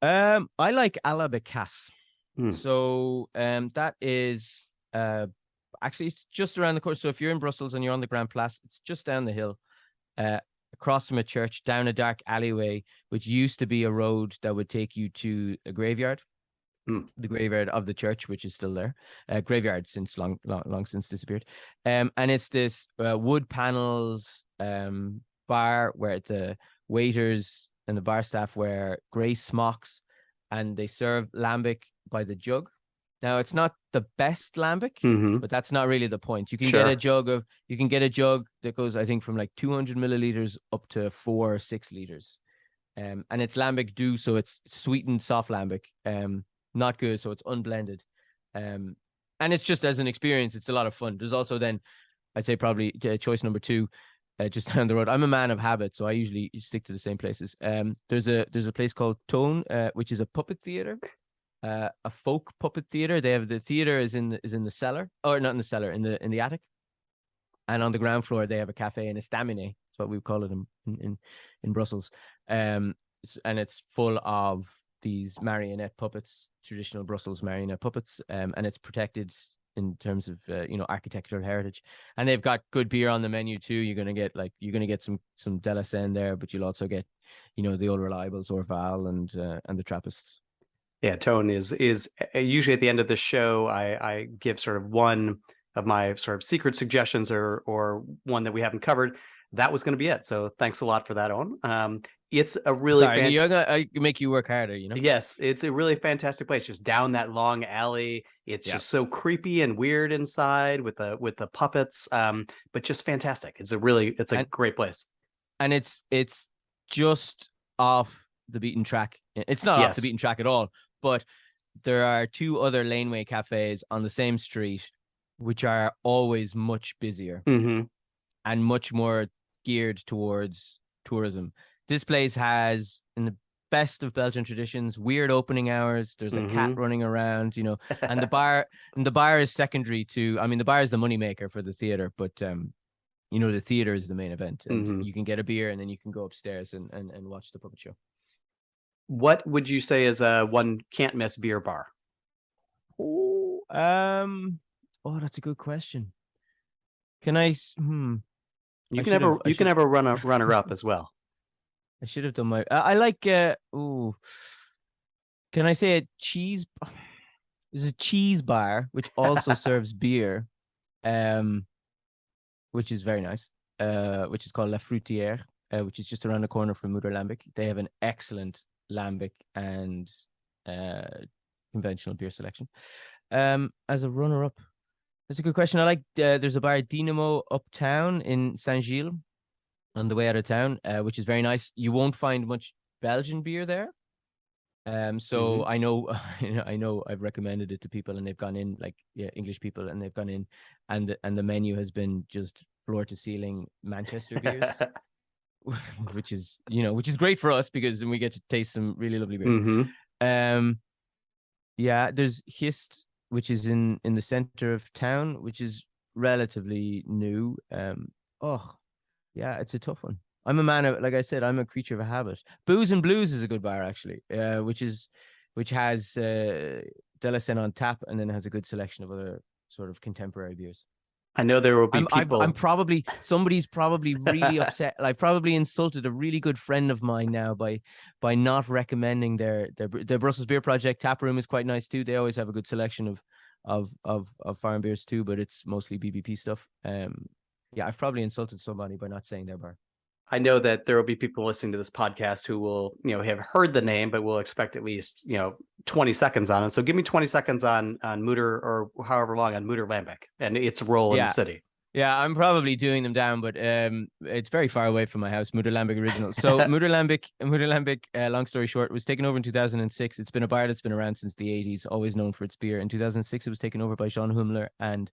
I like A la Becasse. So that is actually it's just around the corner. So if you're in Brussels and you're on the Grand Place, it's just down the hill, across from a church, down a dark alleyway, which used to be a road that would take you to a graveyard. The graveyard of the church, which is still there. Graveyard since long since disappeared. And it's this wood paneled bar where the waiters and the bar staff wear grey smocks, and they serve lambic by the jug. Now, it's not the best lambic, but that's not really the point. You can get a jug that goes, I think, from like 200 milliliters up to 4 or 6 liters. And it's lambic doux, so it's sweetened soft lambic. Not good, so it's unblended. And it's just as an experience, it's a lot of fun. There's also then, I'd say probably choice number 2, just down the road. I'm a man of habit, so I usually stick to the same places. There's a place called Tone, which is a puppet theater, a folk puppet theater. They have the theater is in the cellar, or not in the cellar, in the attic, and on the ground floor they have a cafe and a staminet. That's what we call it in Brussels. And it's full of these marionette puppets, traditional Brussels marionette puppets, and it's protected in terms of architectural heritage. And they've got good beer on the menu too. You're gonna get some De La Senne there, but you'll also get the old reliables, Orval and the Trappists. Yeah, Tone is usually at the end of the show. I give sort of one of my sort of secret suggestions or one that we haven't covered. That was going to be it. So thanks a lot for that, Owen. It's a really I make you work harder, Yes, it's a really fantastic place. Just down that long alley. It's just so creepy and weird inside with the puppets. But just fantastic. It's a great place. And it's just off the beaten track. It's not off the beaten track at all, but there are 2 other laneway cafes on the same street, which are always much busier and much more geared towards tourism. This place has, in the best of Belgian traditions, weird opening hours. There's a cat running around, and the bar is secondary to. I mean, the bar is the moneymaker for the theater, but the theater is the main event, and you can get a beer and then you can go upstairs and watch the puppet show. What would you say is a one can't miss beer bar? That's a good question. Can I? You can have a runner up as well. I should have done my. I like. Can I say a cheese? There's a cheese bar which also serves beer, which is very nice. Which is called La Fruitière, which is just around the corner from Moeder Lambic. They have an excellent lambic and conventional beer selection. As a runner-up, that's a good question. I like. There's a bar Dynamo uptown in Saint-Gilles, on the way out of town, which is very nice. You won't find much Belgian beer there. So I know I've recommended it to people and they've gone in, English people, and they've gone in and the menu has been just floor to ceiling Manchester beers, which is great for us because then we get to taste some really lovely beers. There's Hist, which is in the center of town, which is relatively new. Yeah, it's a tough one. I'm a man of, like I said, I'm a creature of a habit. Booze and Blues is a good bar actually, which has De La Senne on tap and then has a good selection of other sort of contemporary beers. I know there will be people. Somebody's probably really upset. I probably insulted a really good friend of mine now by not recommending their Brussels Beer Project tap room is quite nice too. They always have a good selection of foreign beers too, but it's mostly BBP stuff. I've probably insulted somebody by not saying their bar. I know that there will be people listening to this podcast who will, have heard the name, but will expect at least, 20 seconds on it. So give me 20 seconds on Moeder, or however long, on Moeder Lambic and its role in the city. Yeah, I'm probably doing them down, but it's very far away from my house, Moeder Lambic Original. So Moeder Lambic, long story short, was taken over in 2006. It's been a bar that's been around since the 80s, always known for its beer. In 2006, it was taken over by Jean Hummler and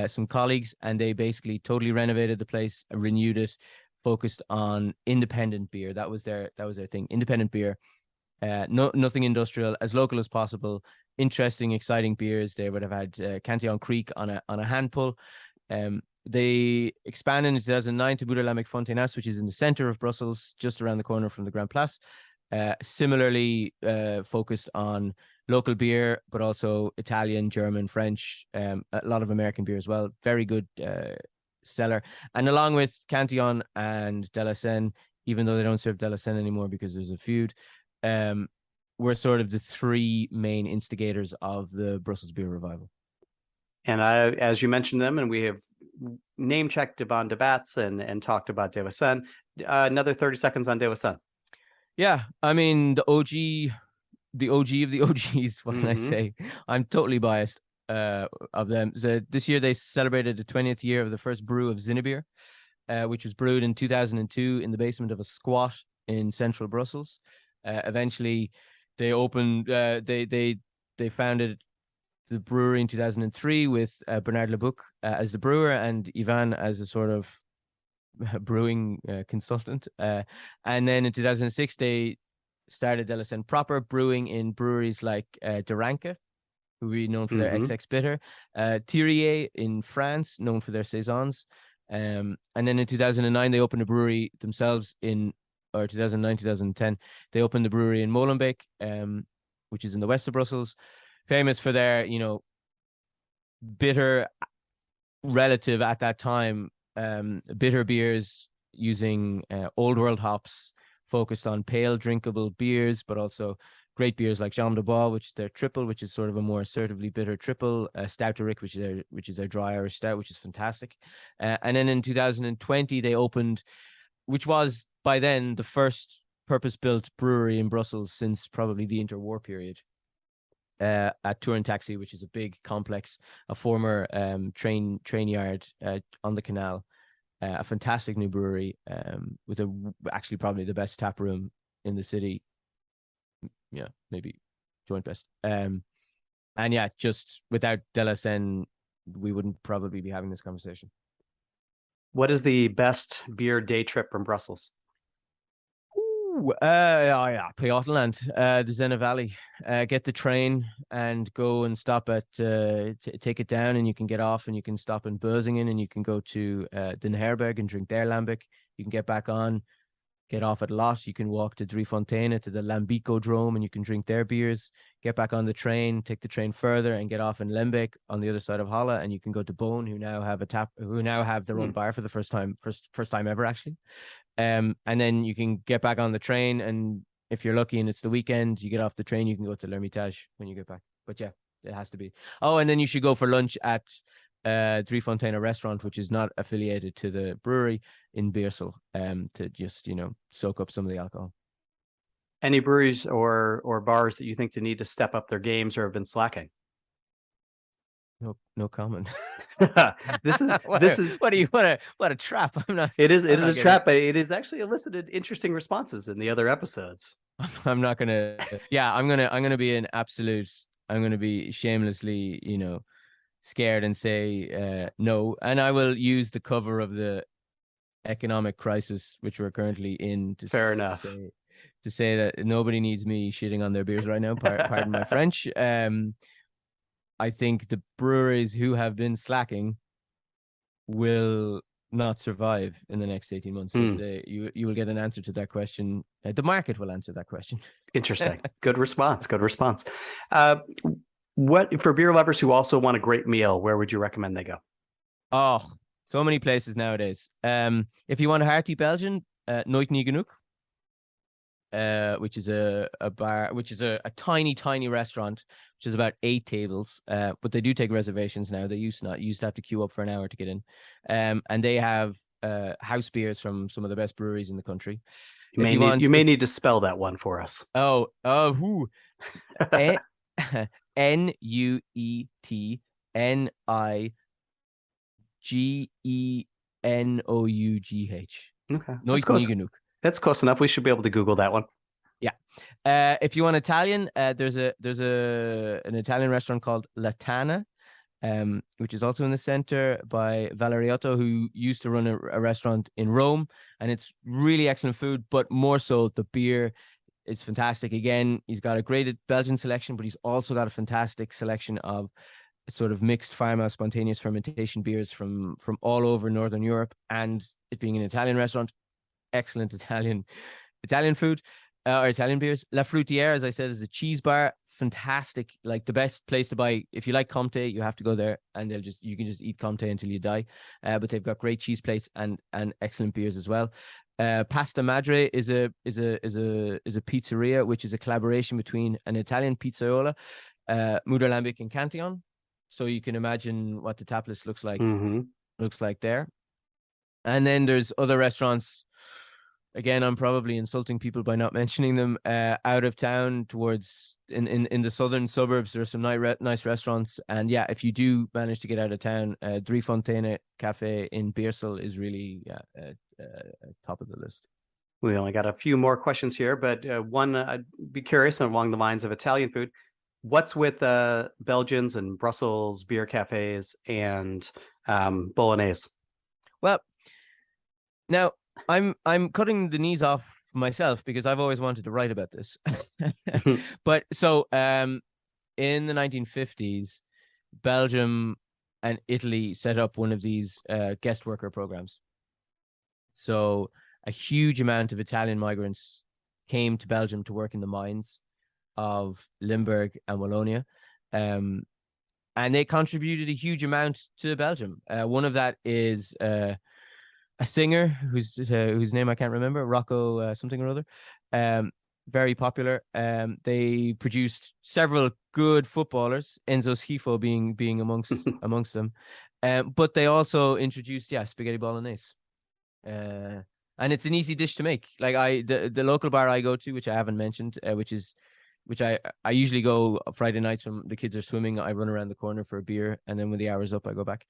some colleagues, and they basically totally renovated the place, renewed it, focused on independent beer. That was their thing. Independent beer, nothing industrial, as local as possible. Interesting, exciting beers. They would have had Cantillon Creek on a hand pull. They expanded in 2009 to Moeder Lambic Fontenas, which is in the center of Brussels, just around the corner from the Grand Place. Similarly, focused on local beer, but also Italian, German, French, a lot of American beer as well. Very good cellar. And along with Cantillon and De La Senne, even though they don't serve De La Senne anymore because there's a feud, we're sort of the three main instigators of the Brussels beer revival. And as you mentioned them, and we have name checked Yvonne de Batz and talked about De La Senne. Another 30 seconds on De La Senne. Yeah, I mean the OG of the OGs. What can I say? I'm totally biased of them. So this year they celebrated the 20th year of the first brew of Zinnebeer, which was brewed in 2002 in the basement of a squat in central Brussels. Eventually, they opened. They founded the brewery in 2003 with Bernard Lebuc as the brewer and Eoghan as a sort of brewing consultant. And then in 2006, they started De La Senne proper, brewing in breweries like De Ranke, who we known for their XX bitter, Thirier in France, known for their saisons. And then in 2009, they opened a brewery themselves or 2009, 2010, they opened the brewery in Molenbeek, which is in the west of Brussels, famous for their, bitter relative at that time, bitter beers using old world hops, focused on pale drinkable beers, but also great beers like Jambe de Bois, which is their triple, which is sort of a more assertively bitter triple, Stouterick, which is their dry Irish stout, which is fantastic. And then in 2020, they opened, which was by then the first purpose-built brewery in Brussels since probably the interwar period, at Turin Taxi, which is a big complex, a former train yard on the canal. A fantastic new brewery with actually probably the best tap room in the city. Yeah, maybe joint best. And yeah, just without De La Senne, we wouldn't probably be having this conversation. What is the best beer day trip from Brussels? Pajottenland, the Senne Valley. Get the train and go and stop at take it down, and you can get off and you can stop in Bözingen and you can go to Den Herberg and drink their lambic. You can get back on, get off at Lot. You can walk to Driefonteinen to the Lambico Drome and you can drink their beers. Get back on the train, take the train further and get off in Lembeek on the other side of Halle, and you can go to Bone, who now have their own bar for the first time ever actually. And then you can get back on the train, and if you're lucky and it's the weekend, you get off the train, you can go to L'Hermitage when you get back. But yeah, it has to be. Oh, and then you should go for lunch at Driefonteinen restaurant, which is not affiliated to the brewery in Beersel, to just, soak up some of the alcohol. Any breweries or bars that you think they need to step up their games or have been slacking? No comment. This is what a trap. I'm not. It is a trap, but it has actually elicited interesting responses in the other episodes. I'm not gonna. Yeah, I'm gonna be an absolute. I'm gonna be shamelessly, scared and say no, and I will use the cover of the economic crisis which we're currently in to say that nobody needs me shitting on their beers right now. Pardon my French. I think the breweries who have been slacking will not survive in the next 18 months. So you will get an answer to that question. The market will answer that question. Interesting. Good response. What for beer lovers who also want a great meal, where would you recommend they go? Oh, so many places nowadays. If you want a hearty Belgian, Nooit Niet Genoeg, which is a bar, which is a tiny restaurant, which is about 8 tables. But they do take reservations now. They used to have to queue up for an hour to get in. And they have house beers from some of the best breweries in the country. You may need to spell that one for us. Who? NUETNIGENOUGH. Okay. Nooit Niet Genoeg. That's close enough. We should be able to Google that one. Yeah. If you want Italian, there's an Italian restaurant called La Tana, which is also in the center by Valeriotto, who used to run a restaurant in Rome, and it's really excellent food, but more so the beer is fantastic. Again, he's got a great Belgian selection, but he's also got a fantastic selection of sort of mixed farmhouse spontaneous fermentation beers from all over Northern Europe, and it being an Italian restaurant, excellent Italian food or Italian beers. La Fruitière, as I said, is a cheese bar, fantastic, like the best place to buy. If you like Comte, you have to go there, and you can just eat Comte until you die. But they've got great cheese plates and excellent beers as well. Pasta Madre is a pizzeria, which is a collaboration between an Italian pizzaiola, Mudo Lambic and Cantillon. So you can imagine what the tap list looks like. Looks like there. And then there's other restaurants. Again, I'm probably insulting people by not mentioning them. Out of town, towards in the southern suburbs, there are some nice restaurants. And yeah, if you do manage to get out of town, Drie Fonteinen Cafe in Beersel is really top of the list. We only got a few more questions here, but one, I'd be curious along the lines of Italian food. What's with Belgians and Brussels beer cafes and Bolognese? Well, now I'm cutting the knees off myself because I've always wanted to write about this. But so in the 1950s, Belgium and Italy set up one of these guest worker programs. So a huge amount of Italian migrants came to Belgium to work in the mines of Limburg and Wallonia. And they contributed a huge amount to Belgium. One of that is a singer whose name I can't remember, Rocco something or other. Very popular. They produced several good footballers, Enzo Schifo being amongst them. But they also introduced spaghetti bolognese. And it's an easy dish to make. Like the local bar I go to, which I haven't mentioned, which I usually go Friday nights when the kids are swimming. I run around the corner for a beer, and then when the hour's up, I go back.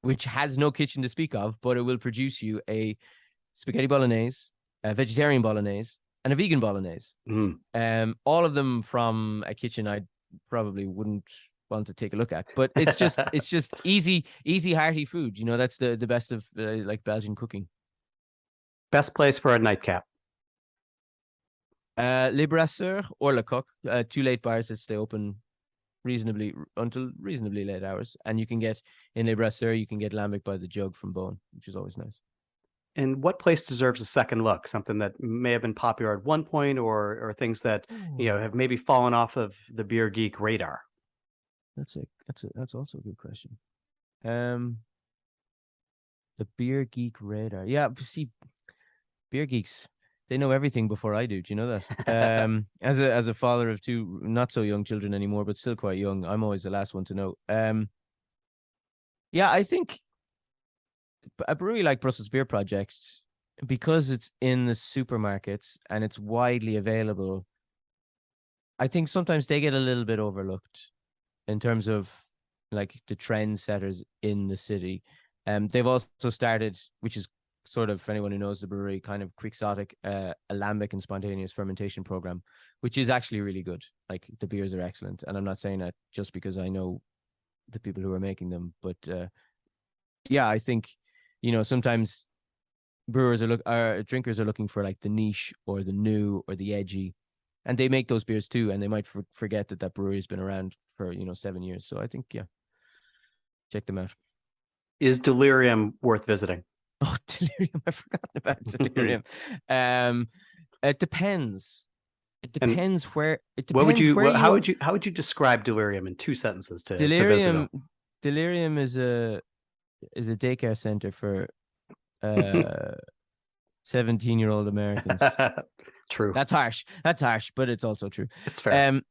Which has no kitchen to speak of, but it will produce you a spaghetti bolognese, a vegetarian bolognese, and a vegan bolognese. All of them from a kitchen I probably wouldn't want to take a look at, but it's just easy, hearty food. You know, that's the best of like Belgian cooking. Best place for a nightcap? Le Brasseur or Le Coq, two late bars that stay open until reasonably late hours, and you can get in Le Brasseur, you can get lambic by the jug from Bone, which is always nice. And what place deserves a second look? Something that may have been popular at one point, or things that have maybe fallen off of the beer geek radar. That's also a good question. The beer geek radar. Yeah, see, beer geeks, they know everything before I do. Do you know that? As a father of two not so young children anymore, but still quite young, I'm always the last one to know. I think a brewery like Brussels Beer Project, because it's in the supermarkets and it's widely available, I think sometimes they get a little bit overlooked in terms of like the trendsetters in the city. They've also started, which is sort of, for anyone who knows the brewery, kind of quixotic, a lambic and spontaneous fermentation program, which is actually really good. Like the beers are excellent, and I'm not saying that just because I know the people who are making them, but I think sometimes drinkers are looking for like the niche or the new or the edgy, and they make those beers too, and they might forget that brewery has been around for 7 years. So I think check them out. Is Delirium worth visiting? Oh, Delirium! I forgot about Delirium. It depends. It depends where. It depends how would you describe Delirium in 2 sentences to visit? Delirium is a daycare center for 17-year-old Americans. True. That's harsh, but it's also true. It's fair.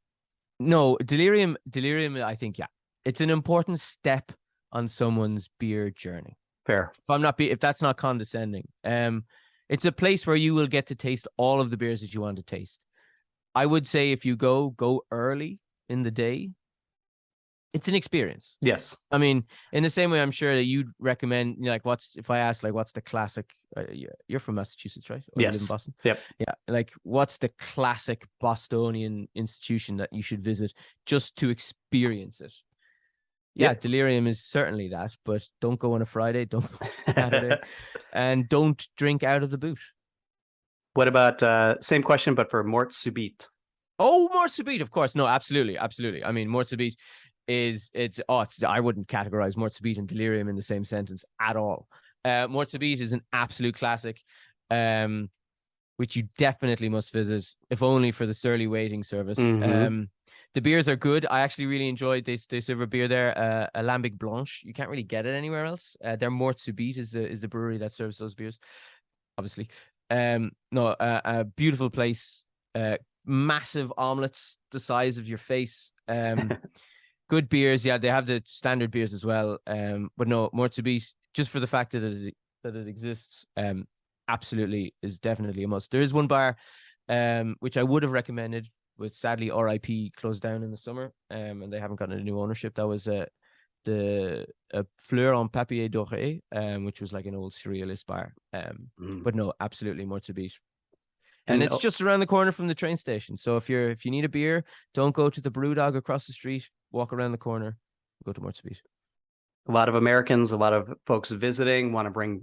No, Delirium, I think, it's an important step on someone's beer journey. Fair. If that's not condescending. It's a place where you will get to taste all of the beers that you want to taste. I would say if you go early in the day, it's an experience. Yes. I mean, in the same way, I'm sure that you'd recommend, like, if I ask, like, what's the classic, you're from Massachusetts, right? Or yes. You live in Boston? Yep. Yeah. Like, what's the classic Bostonian institution that you should visit just to experience it? Yeah, yep. Delirium is certainly that, but don't go on a Friday, don't go on a Saturday, and don't drink out of the boot. What about, same question, but for Mort Subite? Oh, Mort Subite, of course. No, absolutely. I mean, Mort Subite I wouldn't categorize Mort Subite and Delirium in the same sentence at all. Mort Subite is an absolute classic. which you definitely must visit, if only for the surly waiting service. Mm-hmm. The beers are good. I actually really enjoyed. They serve a beer there, Alambic Blanche. You can't really get it anywhere else. Their Mort Subite is the brewery that serves those beers, obviously. No, a beautiful place. Massive omelets the size of your face. Good beers. Yeah, they have the standard beers as well. But no, Mort Subite, just for the fact that it exists, absolutely is definitely a must. There is one bar, which I would have recommended, but sadly RIP closed down in the summer, and they haven't gotten a new ownership. That was the Fleur en Papier Doré, which was like an old surrealist bar. But no, absolutely more to beat. And it's just around the corner from the train station. So if you need a beer, don't go to the Brewdog across the street. Walk around the corner, go to Mort Subite. A lot of Americans, a lot of folks visiting want to bring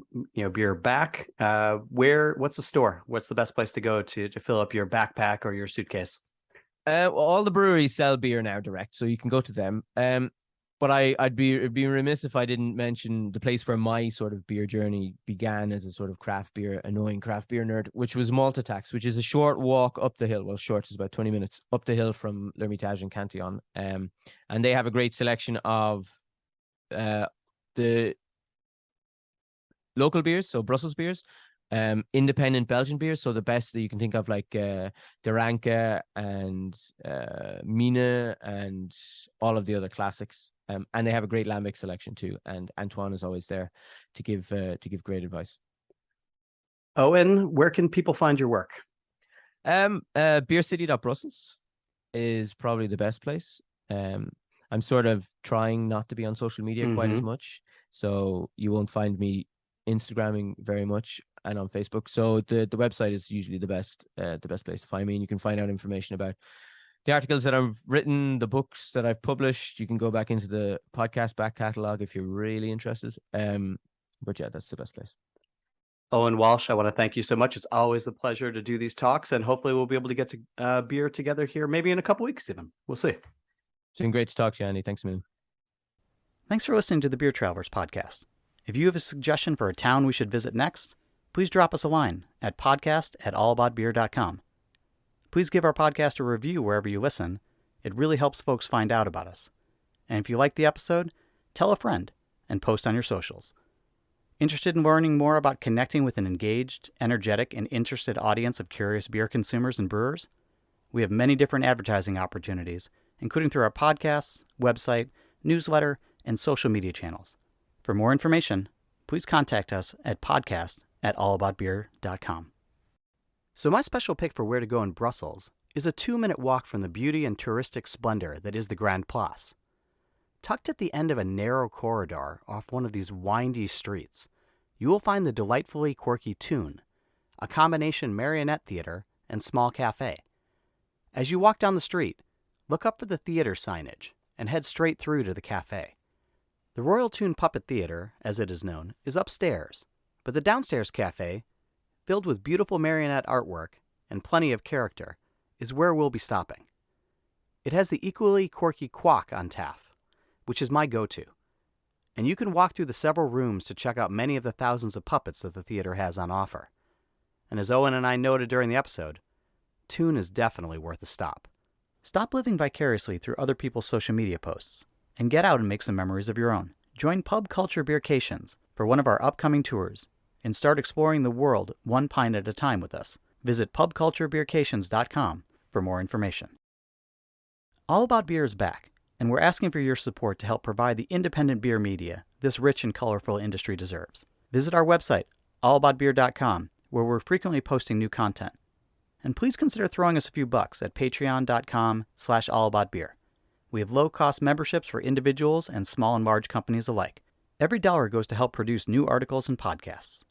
beer back. What's the store? What's the best place to go to fill up your backpack or your suitcase? All the breweries sell beer now direct, so you can go to them. But I'd be remiss if I didn't mention the place where my sort of beer journey began as a sort of annoying craft beer nerd, which was Malt Attacks, which is a short walk up the hill. Well, short is about 20 minutes up the hill from L'Hermitage and Cantillon. And they have a great selection of the local beers, so Brussels beers, independent Belgian beers, so the best that you can think of, like De Ranke and Mina and all of the other classics. And they have a great lambic selection too. And Antoine is always there to give great advice. Owen, where can people find your work? Beercity.Brussels is probably the best place. I'm sort of trying not to be on social media quite as much, so you won't find me Instagramming very much, and on Facebook. So the website is usually the best place to find me, and you can find out information about the articles that I've written, the books that I've published. You can go back into the podcast back catalog if you're really interested. But yeah, that's the best place. Eoghan Walsh, I want to thank you so much. It's always a pleasure to do these talks, and hopefully we'll be able to get to beer together here maybe in a couple weeks even. We'll see. It's been great to talk to you, Andy. Thanks a million. Thanks for listening to the Beer Travelers podcast. If you have a suggestion for a town we should visit next, please drop us a line at podcast@allaboutbeer.com. Please give our podcast a review wherever you listen. It really helps folks find out about us. And if you like the episode, tell a friend and post on your socials. Interested in learning more about connecting with an engaged, energetic, and interested audience of curious beer consumers and brewers? We have many different advertising opportunities, including through our podcasts, website, newsletter, and social media channels. For more information, please contact us at podcast@allaboutbeer.com. So my special pick for where to go in Brussels is a 2-minute walk from the beauty and touristic splendor that is the Grand Place. Tucked at the end of a narrow corridor off one of these windy streets, you will find the delightfully quirky Toon, a combination marionette theater and small cafe. As you walk down the street, look up for the theater signage and head straight through to the cafe. The Royal Toon Puppet Theater, as it is known, is upstairs, but the downstairs cafe, filled with beautiful marionette artwork and plenty of character, is where we'll be stopping. It has the equally quirky Quack on tap, which is my go-to, and you can walk through the several rooms to check out many of the thousands of puppets that the theater has on offer. And as Owen and I noted during the episode, Toon is definitely worth a stop. Stop living vicariously through other people's social media posts, and get out and make some memories of your own. Join Pub Culture Beercations for one of our upcoming tours, and start exploring the world one pint at a time with us. Visit pubculturebeercations.com for more information. All About Beer is back, and we're asking for your support to help provide the independent beer media this rich and colorful industry deserves. Visit our website, allaboutbeer.com, where we're frequently posting new content. And please consider throwing us a few bucks at patreon.com/allaboutbeer. We have low-cost memberships for individuals and small and large companies alike. Every dollar goes to help produce new articles and podcasts.